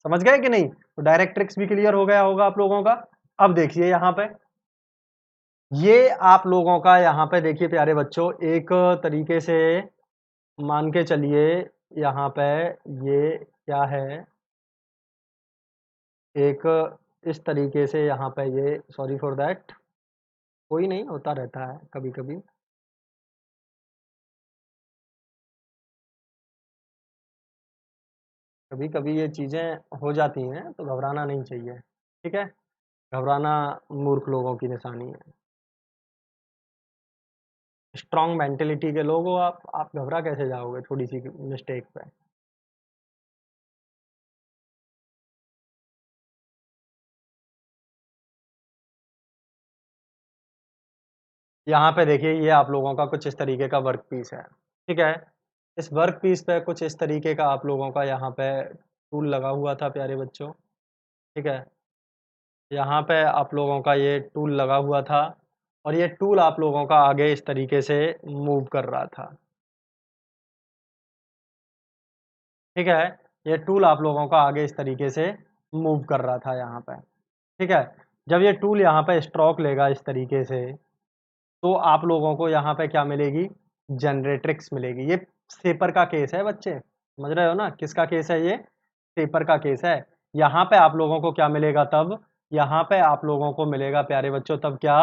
समझ गए कि नहीं? तो डायरेक्ट्रिक्स भी क्लियर हो गया होगा आप लोगों का। अब देखिए यहाँ पे, ये आप लोगों का यहाँ पे देखिए प्यारे बच्चों, एक तरीके से मान के चलिए यहाँ पे ये क्या है, एक इस तरीके से यहाँ पे ये, सॉरी फॉर दैट, कोई नहीं, होता रहता है कभी कभी। कभी कभी ये चीज़ें हो जाती हैं तो घबराना नहीं चाहिए। ठीक है, घबराना मूर्ख लोगों की निशानी है। स्ट्रॉन्ग मेंटेलिटी के लोग हो आप घबरा कैसे जाओगे थोड़ी सी मिस्टेक पे। यहाँ पे देखिए ये आप लोगों का कुछ इस तरीके का वर्क पीस है, ठीक है? इस वर्क पीस पे कुछ इस तरीके का आप लोगों का यहाँ पे टूल लगा हुआ था प्यारे बच्चों, ठीक है? यहाँ पे आप लोगों का ये टूल लगा हुआ था और ये टूल आप लोगों का आगे इस तरीके से मूव कर रहा था, ठीक है? ये टूल आप लोगों का आगे इस तरीके से मूव कर रहा था यहाँ पे, ठीक है? जब ये टूल यहाँ पे स्ट्रोक लेगा इस तरीके से, तो आप लोगों को यहाँ पे क्या मिलेगी? जनरेट्रिक्स मिलेगी। ये सेपर का केस है बच्चे, समझ रहे हो ना? किसका केस है ये? सेपर का केस है। यहाँ पे आप लोगों को क्या मिलेगा तब? यहाँ पे आप लोगों को मिलेगा प्यारे बच्चों तब क्या?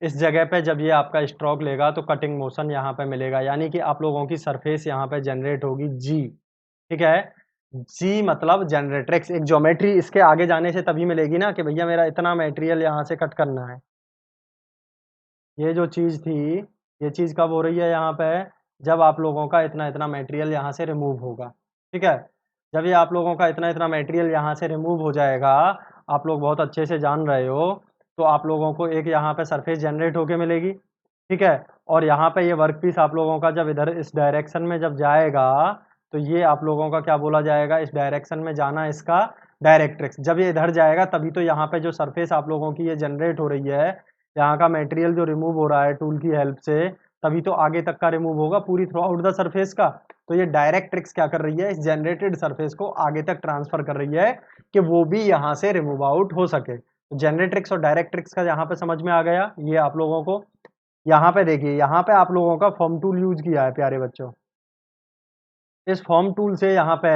इस जगह पे जब ये आपका स्ट्रोक लेगा तो कटिंग मोशन यहाँ पे मिलेगा, यानी कि आप लोगों की सरफेस यहाँ पे जनरेट होगी जी, ठीक है? जी मतलब जनरेट्रिक्स, एक ज्योमेट्री इसके आगे जाने से तभी मिलेगी ना कि भैया मेरा इतना मटेरियल यहाँ से कट करना है। ये जो चीज़ थी, ये चीज़ कब हो रही है यहाँ पे? जब आप लोगों का इतना-इतना मटेरियल यहाँ से रिमूव होगा, ठीक है? जब ये आप लोगों का इतना-इतना मटेरियल यहाँ से रिमूव हो जाएगा, आप लोग बहुत अच्छे से जान रहे हो, तो आप लोगों को एक यहाँ पे सरफेस जनरेट होके मिलेगी, ठीक है? और यहाँ पे ये वर्कपीस आप लोगों का जब इधर इस डायरेक्शन में जब जाएगा, तो ये आप लोगों का क्या बोला जाएगा? इस डायरेक्शन में जाना इसका डायरेक्ट्रिक्स। जब ये इधर जाएगा तभी तो यहाँ पे जो सरफेस आप लोगों की ये जनरेट हो रही है, यहाँ का मटेरियल जो रिमूव हो रहा है टूल की हेल्प से, तभी तो आगे तक का रिमूव होगा पूरी थ्रू आउट द सरफेस का। तो ये डायरेक्ट्रिक्स क्या कर रही है? इस जनरेटेड सरफेस को आगे तक ट्रांसफर कर रही है कि वो भी यहाँ से रिमूव आउट हो सके। तो जनरेट्रिक्स और डायरेक्ट्रिक्स का यहाँ पे समझ में आ गया ये आप लोगों को। यहाँ पे देखिए, यहाँ पे आप लोगों का फॉर्म टूल यूज किया है प्यारे बच्चों। इस फॉर्म टूल से यहाँ पे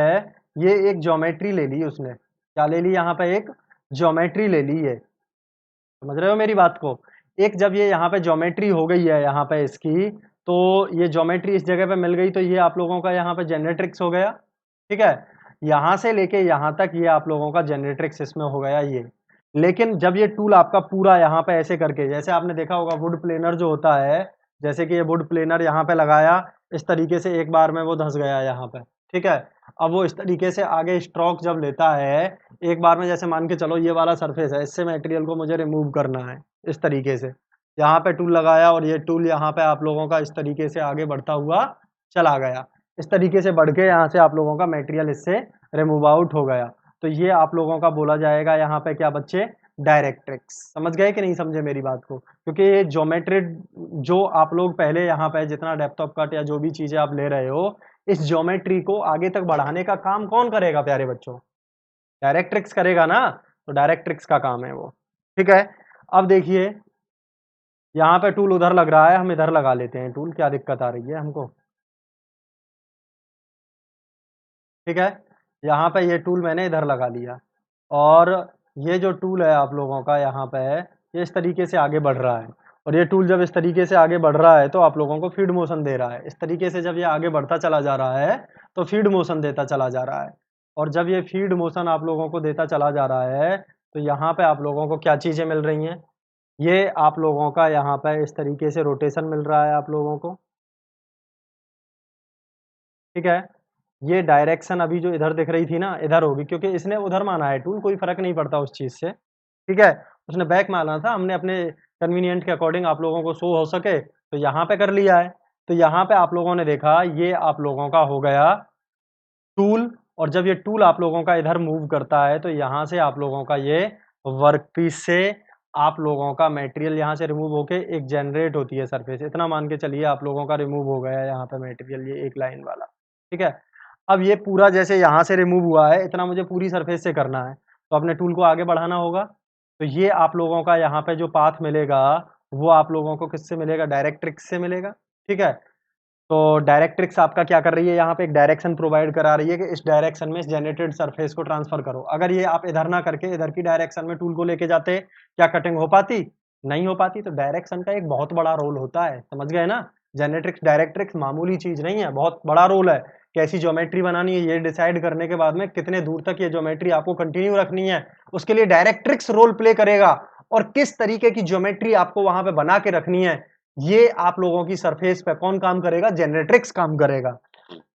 ये एक ज्योमेट्री ले ली उसने। क्या ले ली? यहाँ पे एक ज्योमेट्री ले ली है। समझ रहे हो मेरी बात को? एक जब ये यहाँ पे ज्योमेट्री हो गई है यहाँ पे इसकी, तो ये ज्योमेट्री इस जगह पे मिल गई तो ये आप लोगों का यहाँ पे जनरेट्रिक्स हो गया, ठीक है? यहाँ से लेके यहाँ तक ये आप लोगों का जनरेट्रिक्स इसमें हो गया ये। लेकिन जब ये टूल आपका पूरा यहाँ पे ऐसे करके, जैसे आपने देखा होगा वुड प्लेनर जो होता है, जैसे कि ये वुड प्लेनर यहाँ पे लगाया, इस तरीके से एक बार में वो धँस गया यहाँ पे, ठीक है? अब वो इस तरीके से आगे स्ट्रोक जब लेता है, एक बार में जैसे मान के चलो ये वाला सरफेस है, इससे मटेरियल को मुझे रिमूव करना है, इस तरीके से। यहाँ पे टूल लगाया और ये टूल यहाँ पे आप लोगों का इस तरीके से आगे बढ़ता हुआ चला गया। इस तरीके से बढ़ के यहाँ से आप लोगों का मटेरियल इससे रिमूव आउट हो गया। तो ये आप लोगों का बोला जाएगा यहाँ पे क्या बच्चे? डायरेक्ट्रिक्स। समझ गए कि नहीं समझे मेरी बात को? क्योंकि ये ज्योमेट्री जो आप लोग पहले यहाँ पे जितना डेप्थ ऑफ कट या जो भी चीज़ें आप ले रहे हो, इस ज्योमेट्री को आगे तक बढ़ाने का काम कौन करेगा प्यारे बच्चों? डायरेक्ट्रिक्स करेगा ना, तो डायरेक्ट्रिक्स का काम है वो, ठीक है? अब देखिए, यहाँ पे टूल उधर लग रहा है, हम इधर लगा लेते हैं टूल, क्या दिक्कत आ रही है हमको? ठीक है? यहाँ पे ये टूल मैंने इधर लगा लिया और ये जो टूल है आप लोगों का यहाँ पे है, ये इस तरीके से आगे बढ़ रहा है और ये टूल जब इस तरीके से आगे बढ़ रहा है तो आप लोगों को फीड मोशन दे रहा है। इस तरीके से जब ये आगे बढ़ता चला जा रहा है, तो फीड मोशन देता चला जा रहा है और जब ये फीड मोशन आप लोगों को देता चला जा रहा है, तो यहाँ पे आप लोगों को क्या चीज़ें मिल रही हैं? ये आप लोगों का यहाँ पे इस तरीके से रोटेशन मिल रहा है आप लोगों को, ठीक है? ये डायरेक्शन अभी जो इधर दिख रही थी ना, इधर होगी क्योंकि इसने उधर माना है टूल, कोई फ़र्क नहीं पड़ता उस चीज़ से, ठीक है? उसने बैक माना था, हमने अपने कन्वीनिएंट के अकॉर्डिंग आप लोगों को शो हो सके, तो यहाँ पे कर लिया है। तो यहाँ पे आप लोगों ने देखा, ये आप लोगों का हो गया टूल और जब ये टूल आप लोगों का इधर मूव करता है, तो यहाँ से आप लोगों का ये वर्कपीस से आप लोगों का मटेरियल यहाँ से रिमूव होके एक जनरेट होती है सरफेस। इतना मान के चलिए आप लोगों का रिमूव हो गया है यहाँ पे मटेरियल ये एक लाइन वाला, ठीक है? अब ये पूरा जैसे यहाँ से रिमूव हुआ है, इतना मुझे पूरी सरफेस से करना है, तो अपने टूल को आगे बढ़ाना होगा। तो ये आप लोगों का यहाँ पे जो पाथ मिलेगा, वो आप लोगों को किससे मिलेगा? डायरेक्ट्रिक्स से मिलेगा, ठीक है? तो डायरेक्ट्रिक्स आपका क्या कर रही है? यहाँ पे एक डायरेक्शन प्रोवाइड करा रही है कि इस डायरेक्शन में इस जनरेटेड सरफेस को ट्रांसफर करो। अगर ये आप इधर ना करके इधर की डायरेक्शन में टूल को लेके जाते, क्या कटिंग हो पाती? नहीं हो पाती। तो डायरेक्शन का एक बहुत बड़ा रोल होता है, समझ गए ना? जनरेट्रिक्स डायरेक्ट्रिक्स मामूली चीज़ नहीं है, बहुत बड़ा रोल है। कैसी ज्योमेट्री बनानी है ये डिसाइड करने के बाद में कितने दूर तक ये ज्योमेट्री आपको कंटिन्यू रखनी है, उसके लिए डायरेक्ट्रिक्स रोल प्ले करेगा और किस तरीके की ज्योमेट्री आपको वहाँ पे बना के रखनी है, ये आप लोगों की सरफेस पे कौन काम करेगा? जनरेट्रिक्स काम करेगा,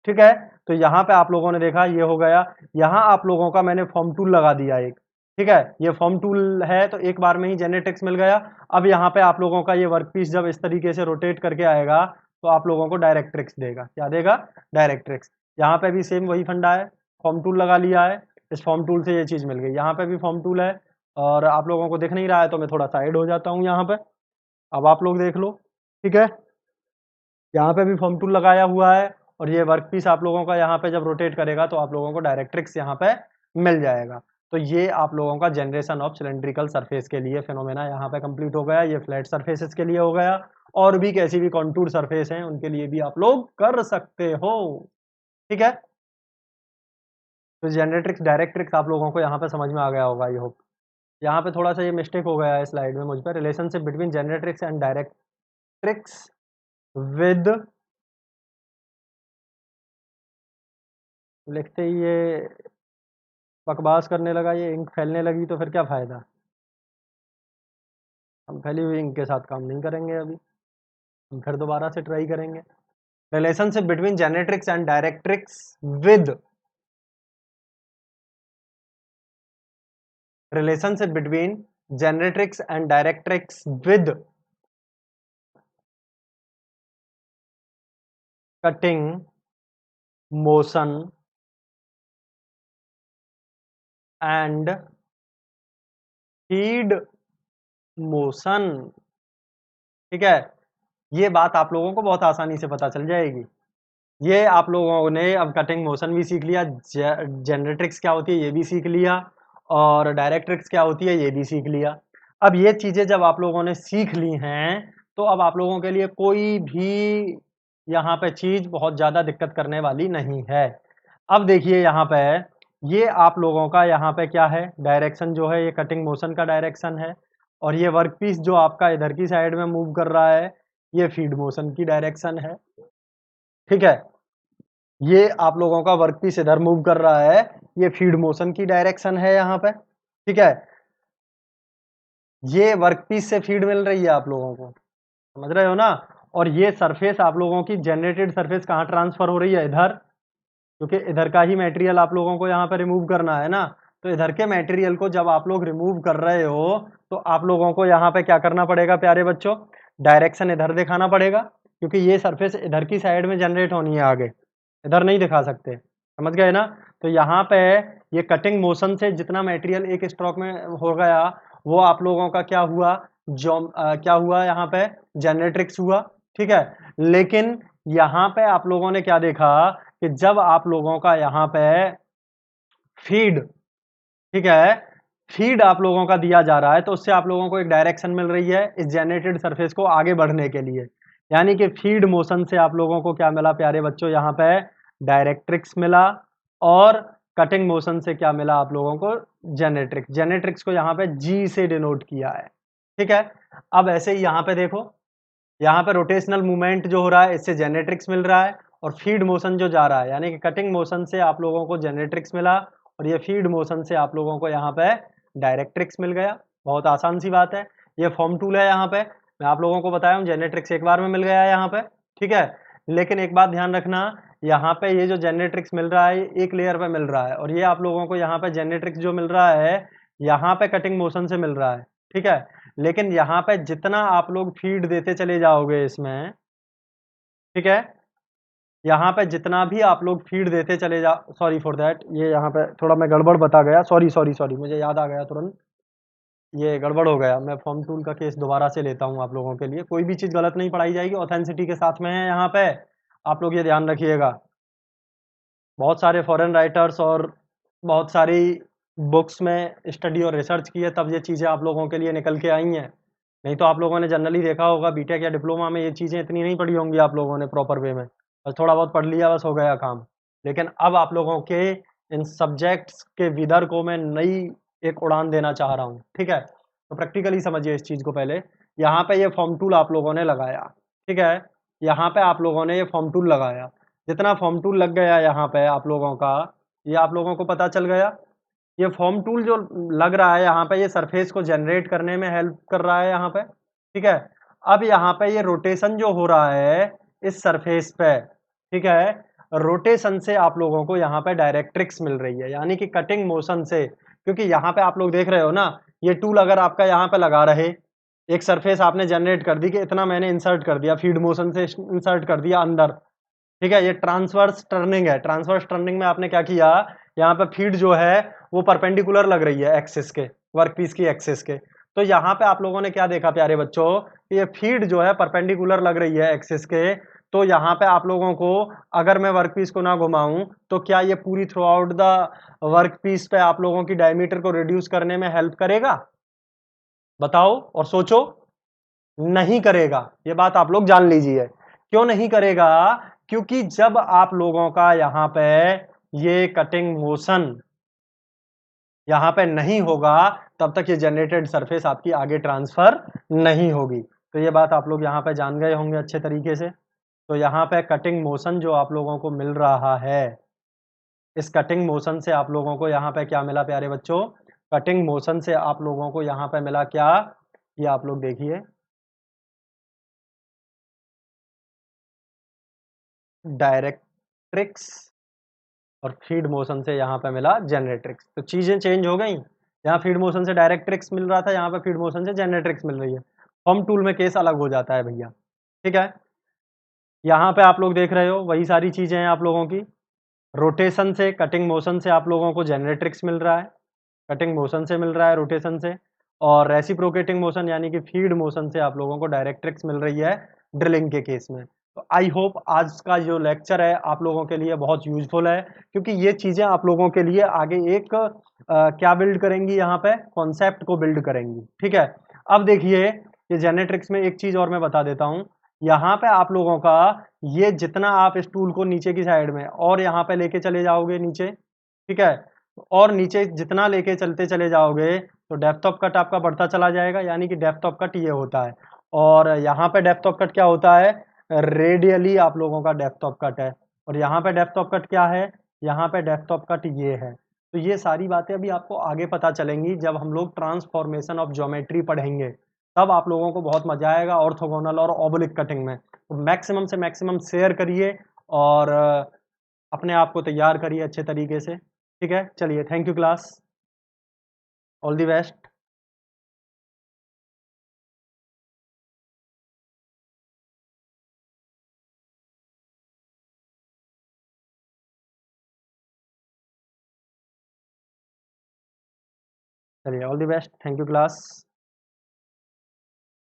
ठीक है? तो यहाँ पे आप लोगों ने देखा ये हो गया, यहाँ आप लोगों का मैंने फॉर्म टूल लगा दिया एक, ठीक है, ये फॉर्म टूल है तो एक बार में ही जेनरेट्रिक्स मिल गया। अब यहाँ पे आप लोगों का ये वर्कपीस जब इस तरीके से रोटेट करके आएगा तो आप लोगों को डायरेक्ट्रिक्स देगा। क्या देगा? डायरेक्ट्रिक्स। यहाँ पे भी सेम वही फंडा है, फॉर्म टूल लगा लिया है, इस फॉर्म टूल से ये चीज़ मिल गई। यहाँ पे भी फॉर्म टूल है और आप लोगों को दिख नहीं रहा है तो मैं थोड़ा साइड हो जाता हूँ यहाँ पे। अब आप लोग देख लो, ठीक है, यहाँ पे भी फॉर्म टूल लगाया हुआ है और ये वर्कपीस आप लोगों का यहाँ पे जब रोटेट करेगा तो आप लोगों को डायरेक्ट्रिक्स यहाँ पे मिल जाएगा। तो ये आप लोगों का जनरेशन ऑफ सिलेंड्रिकल सरफेस के लिए फिनोमेना यहाँ पे कंप्लीट हो गया। ये फ्लैट सरफेसेस के लिए हो गया और भी कैसी भी कॉन्टूर सरफेस हैं उनके लिए भी आप लोग कर सकते हो। ठीक है, तो जेनरेट्रिक्स डायरेक्ट्रिक्स आप लोगों को यहाँ पे समझ में आ गया होगा आई होप। यहाँ पे थोड़ा सा ये मिस्टेक हो गया है स्लाइड में मुझ पर, relationship between generatrix and directrix with, लिखते ही ये बकवास करने लगा, ये इंक फैलने लगी तो फिर क्या फ़ायदा। हम फैली हुई इंक के साथ काम नहीं करेंगे अभी, हम फिर दोबारा से ट्राई करेंगे। Relationship between generatrix and directrix with, relationship between generatrix and directrix with cutting motion and feed motion. ठीक है, ये बात आप लोगों को बहुत आसानी से पता चल जाएगी। ये आप लोगों ने अब कटिंग मोशन भी सीख लिया, जेनरेट्रिक्स क्या होती है ये भी सीख लिया और डायरेक्ट्रिक्स क्या होती है ये भी सीख लिया। अब ये चीज़ें जब आप लोगों ने सीख ली हैं तो अब आप लोगों के लिए कोई भी यहाँ पे चीज़ बहुत ज़्यादा दिक्कत करने वाली नहीं है। अब देखिए यहाँ पे ये आप लोगों का यहाँ पे क्या है, डायरेक्शन जो है ये कटिंग मोशन का डायरेक्शन है और ये वर्कपीस जो आपका इधर की साइड में मूव कर रहा है ये फीड मोशन की डायरेक्शन है। ठीक है, ये आप लोगों का वर्कपीस इधर मूव कर रहा है, ये फीड मोशन की डायरेक्शन है यहाँ पे। ठीक है, ये वर्कपीस से फीड मिल रही है आप लोगों को, समझ रहे हो ना। और ये सरफेस आप लोगों की जनरेटेड सरफेस कहाँ ट्रांसफर हो रही है? इधर, क्योंकि इधर का ही मटेरियल आप लोगों को यहाँ पे रिमूव करना है ना। तो इधर के मटेरियल को जब आप लोग रिमूव कर रहे हो तो आप लोगों को यहाँ पे क्या करना पड़ेगा प्यारे बच्चों? डायरेक्शन इधर दिखाना पड़ेगा, क्योंकि ये सरफेस इधर की साइड में जनरेट होनी है आगे, इधर नहीं दिखा सकते, समझ गए ना। तो यहाँ पे ये कटिंग मोशन से जितना मटेरियल एक स्ट्रोक में हो गया वो आप लोगों का क्या हुआ, क्या हुआ यहाँ पे? जेनरेट्रिक्स हुआ। ठीक है, लेकिन यहाँ पे आप लोगों ने क्या देखा कि जब आप लोगों का यहाँ पे फीड, ठीक है, फीड आप लोगों का दिया जा रहा है तो उससे आप लोगों को एक डायरेक्शन मिल रही है इस जनरेटेड सरफेस को आगे बढ़ने के लिए। यानी कि फीड मोशन से आप लोगों को क्या मिला प्यारे बच्चों? यहाँ पे डायरेक्ट्रिक्स मिला और कटिंग मोशन से क्या मिला आप लोगों को? जेनरेट्रिक्स। जेनरेट्रिक्स को यहाँ पे जी से डिनोट किया है। ठीक है, अब ऐसे ही यहाँ पे देखो, यहाँ पे रोटेशनल मूवमेंट जो हो रहा है इससे जेनरेट्रिक्स मिल रहा है और फीड मोशन जो जा रहा है यानी कि कटिंग मोशन से आप लोगों को जेनरेट्रिक्स मिला और ये फीड मोशन से आप लोगों को यहाँ पे डायरेक्ट्रिक्स मिल गया। बहुत आसान सी बात है। ये फॉर्म टूल है, यहाँ पे मैं आप लोगों को बताया हूँ जेनरेट्रिक्स एक बार में मिल गया है यहाँ पे। ठीक है, लेकिन एक बात ध्यान रखना, यहाँ पे ये जो जेनरेट्रिक्स मिल रहा है एक लेयर पे मिल रहा है और ये आप लोगों को यहाँ पे जेनरेट्रिक्स जो मिल रहा है यहाँ पे कटिंग मोशन से मिल रहा है। ठीक है, लेकिन यहाँ पे जितना आप लोग फीड देते चले जाओगे इसमें, ठीक है, यहाँ पे जितना भी आप लोग फीड देते चले जा, सॉरी फॉर दैट, ये यहाँ पे थोड़ा मैं गड़बड़ बता गया, सॉरी सॉरी सॉरी, मुझे याद आ गया तुरंत, ये गड़बड़ हो गया। मैं फॉर्म टूल का केस दोबारा से लेता हूँ आप लोगों के लिए, कोई भी चीज़ गलत नहीं पढ़ाई जाएगी, ऑथेंसिटी के साथ में है यहाँ पे, आप लोग ये ध्यान रखिएगा। बहुत सारे फॉरेन राइटर्स और बहुत सारी बुक्स में स्टडी और रिसर्च की है तब ये चीज़ें आप लोगों के लिए निकल के आई हैं, नहीं तो आप लोगों ने जनरली देखा होगा बीटेक या डिप्लोमा में ये चीज़ें इतनी नहीं पढ़ी होंगी आप लोगों ने प्रॉपर वे में, बस थोड़ा बहुत पढ़ लिया बस हो गया काम। लेकिन अब आप लोगों के इन सब्जेक्ट्स के विदर को मैं नई एक उड़ान देना चाह रहा हूँ। ठीक है, तो प्रैक्टिकली समझिए इस चीज़ को। पहले यहाँ पे ये फॉर्म टूल आप लोगों ने लगाया, ठीक है, यहाँ पे आप लोगों ने ये फॉर्म टूल लगाया, जितना फॉर्म टूल लग गया यहाँ पे आप लोगों का, ये आप लोगों को पता चल गया। ये फॉर्म टूल जो लग रहा है यहाँ पे ये सरफेस को जनरेट करने में हेल्प कर रहा है यहाँ पे। ठीक है, अब यहाँ पे ये रोटेशन जो हो रहा है इस सरफेस पे, ठीक है, रोटेशन से आप लोगों को यहाँ पे डायरेक्ट्रिक्स मिल रही है, यानी कि कटिंग मोशन से क्योंकि यहाँ पे आप लोग देख रहे हो ना, ये टूल अगर आपका यहाँ पे लगा रहे, एक सरफेस आपने जनरेट कर दी कि इतना मैंने इंसर्ट कर दिया, फीड मोशन से इंसर्ट कर दिया अंदर, ठीक है, ये ट्रांसवर्स टर्निंग है। ट्रांसवर्स टर्निंग में आपने क्या किया, यहाँ पे फीड जो है वो परपेंडिकुलर लग रही है एक्सिस के, वर्कपीस की एक्सिस के। तो यहाँ पे आप लोगों ने क्या देखा प्यारे बच्चों, ये फीड जो है परपेंडिकुलर लग रही है एक्सिस के। तो यहाँ पे आप लोगों को, अगर मैं वर्कपीस को ना घुमाऊं, तो क्या ये पूरी थ्रू आउट द वर्कपीस पे आप लोगों की डायमीटर को रिड्यूस करने में हेल्प करेगा? बताओ और सोचो। नहीं करेगा, ये बात आप लोग जान लीजिए। क्यों नहीं करेगा? क्योंकि जब आप लोगों का यहां पे ये कटिंग मोशन यहां पे नहीं होगा, तब तक ये जनरेटेड सरफेस आपकी आगे ट्रांसफर नहीं होगी। तो ये बात आप लोग यहां पे जान गए होंगे अच्छे तरीके से। तो यहां पे कटिंग मोशन जो आप लोगों को मिल रहा है, इस कटिंग मोशन से आप लोगों को यहां पे क्या मिला प्यारे बच्चों? कटिंग मोशन से आप लोगों को यहां पे मिला क्या? ये आप लोग देखिए, डायरेक्ट्रिक्स, और फीड मोशन से यहाँ पे मिला जेनरेट्रिक्स। तो चीजें चेंज हो गई, यहाँ फीड मोशन से डायरेक्ट्रिक्स मिल रहा था, यहाँ पे फीड मोशन से जेनरेट्रिक्स मिल रही है। फॉर्म टूल में केस अलग हो जाता है भैया, ठीक है। यहाँ पे आप लोग देख रहे हो वही सारी चीजें हैं आप लोगों की। रोटेशन से, कटिंग मोशन से आप लोगों को जेनरेट्रिक्स मिल रहा है, कटिंग मोशन से मिल रहा है रोटेशन से, और रेसिप्रोकेटिंग मोशन यानी कि फीड मोशन से आप लोगों को डायरेक्ट्रिक्स मिल रही है ड्रिलिंग के केस में। तो आई होप आज का जो लेक्चर है आप लोगों के लिए बहुत यूजफुल है, क्योंकि ये चीजें आप लोगों के लिए आगे एक क्या बिल्ड करेंगी, यहाँ पे कॉन्सेप्ट को बिल्ड करेंगी, ठीक है। अब देखिए, ये जेनेट्रिक्स में एक चीज और मैं बता देता हूँ। यहाँ पे आप लोगों का ये जितना आप इस टूल को नीचे की साइड में और यहाँ पे लेके चले जाओगे नीचे, ठीक है, और नीचे जितना लेके चलते चले जाओगे, तो डेप्थ ऑफ कट आपका बढ़ता चला जाएगा, यानी कि डेप्थ ऑफ कट ये होता है। और यहाँ पे डेप्थ ऑफ कट क्या होता है? रेडियली आप लोगों का डेप्थ ऑफ कट है। और यहाँ पे डेप्थ ऑफ कट क्या है? यहाँ पे डेप्थ ऑफ कट ये है। तो ये सारी बातें अभी आपको आगे पता चलेंगी जब हम लोग ट्रांसफॉर्मेशन ऑफ ज्योमेट्री पढ़ेंगे, तब आप लोगों को बहुत मजा आएगा ऑर्थोगोनल और ओबलिक कटिंग में। तो मैक्सिमम से मैक्सिमम शेयर करिए और अपने आप को तैयार करिए अच्छे तरीके से, ठीक है। चलिए, thank you class, all the best. चलिए, all the best, thank you class.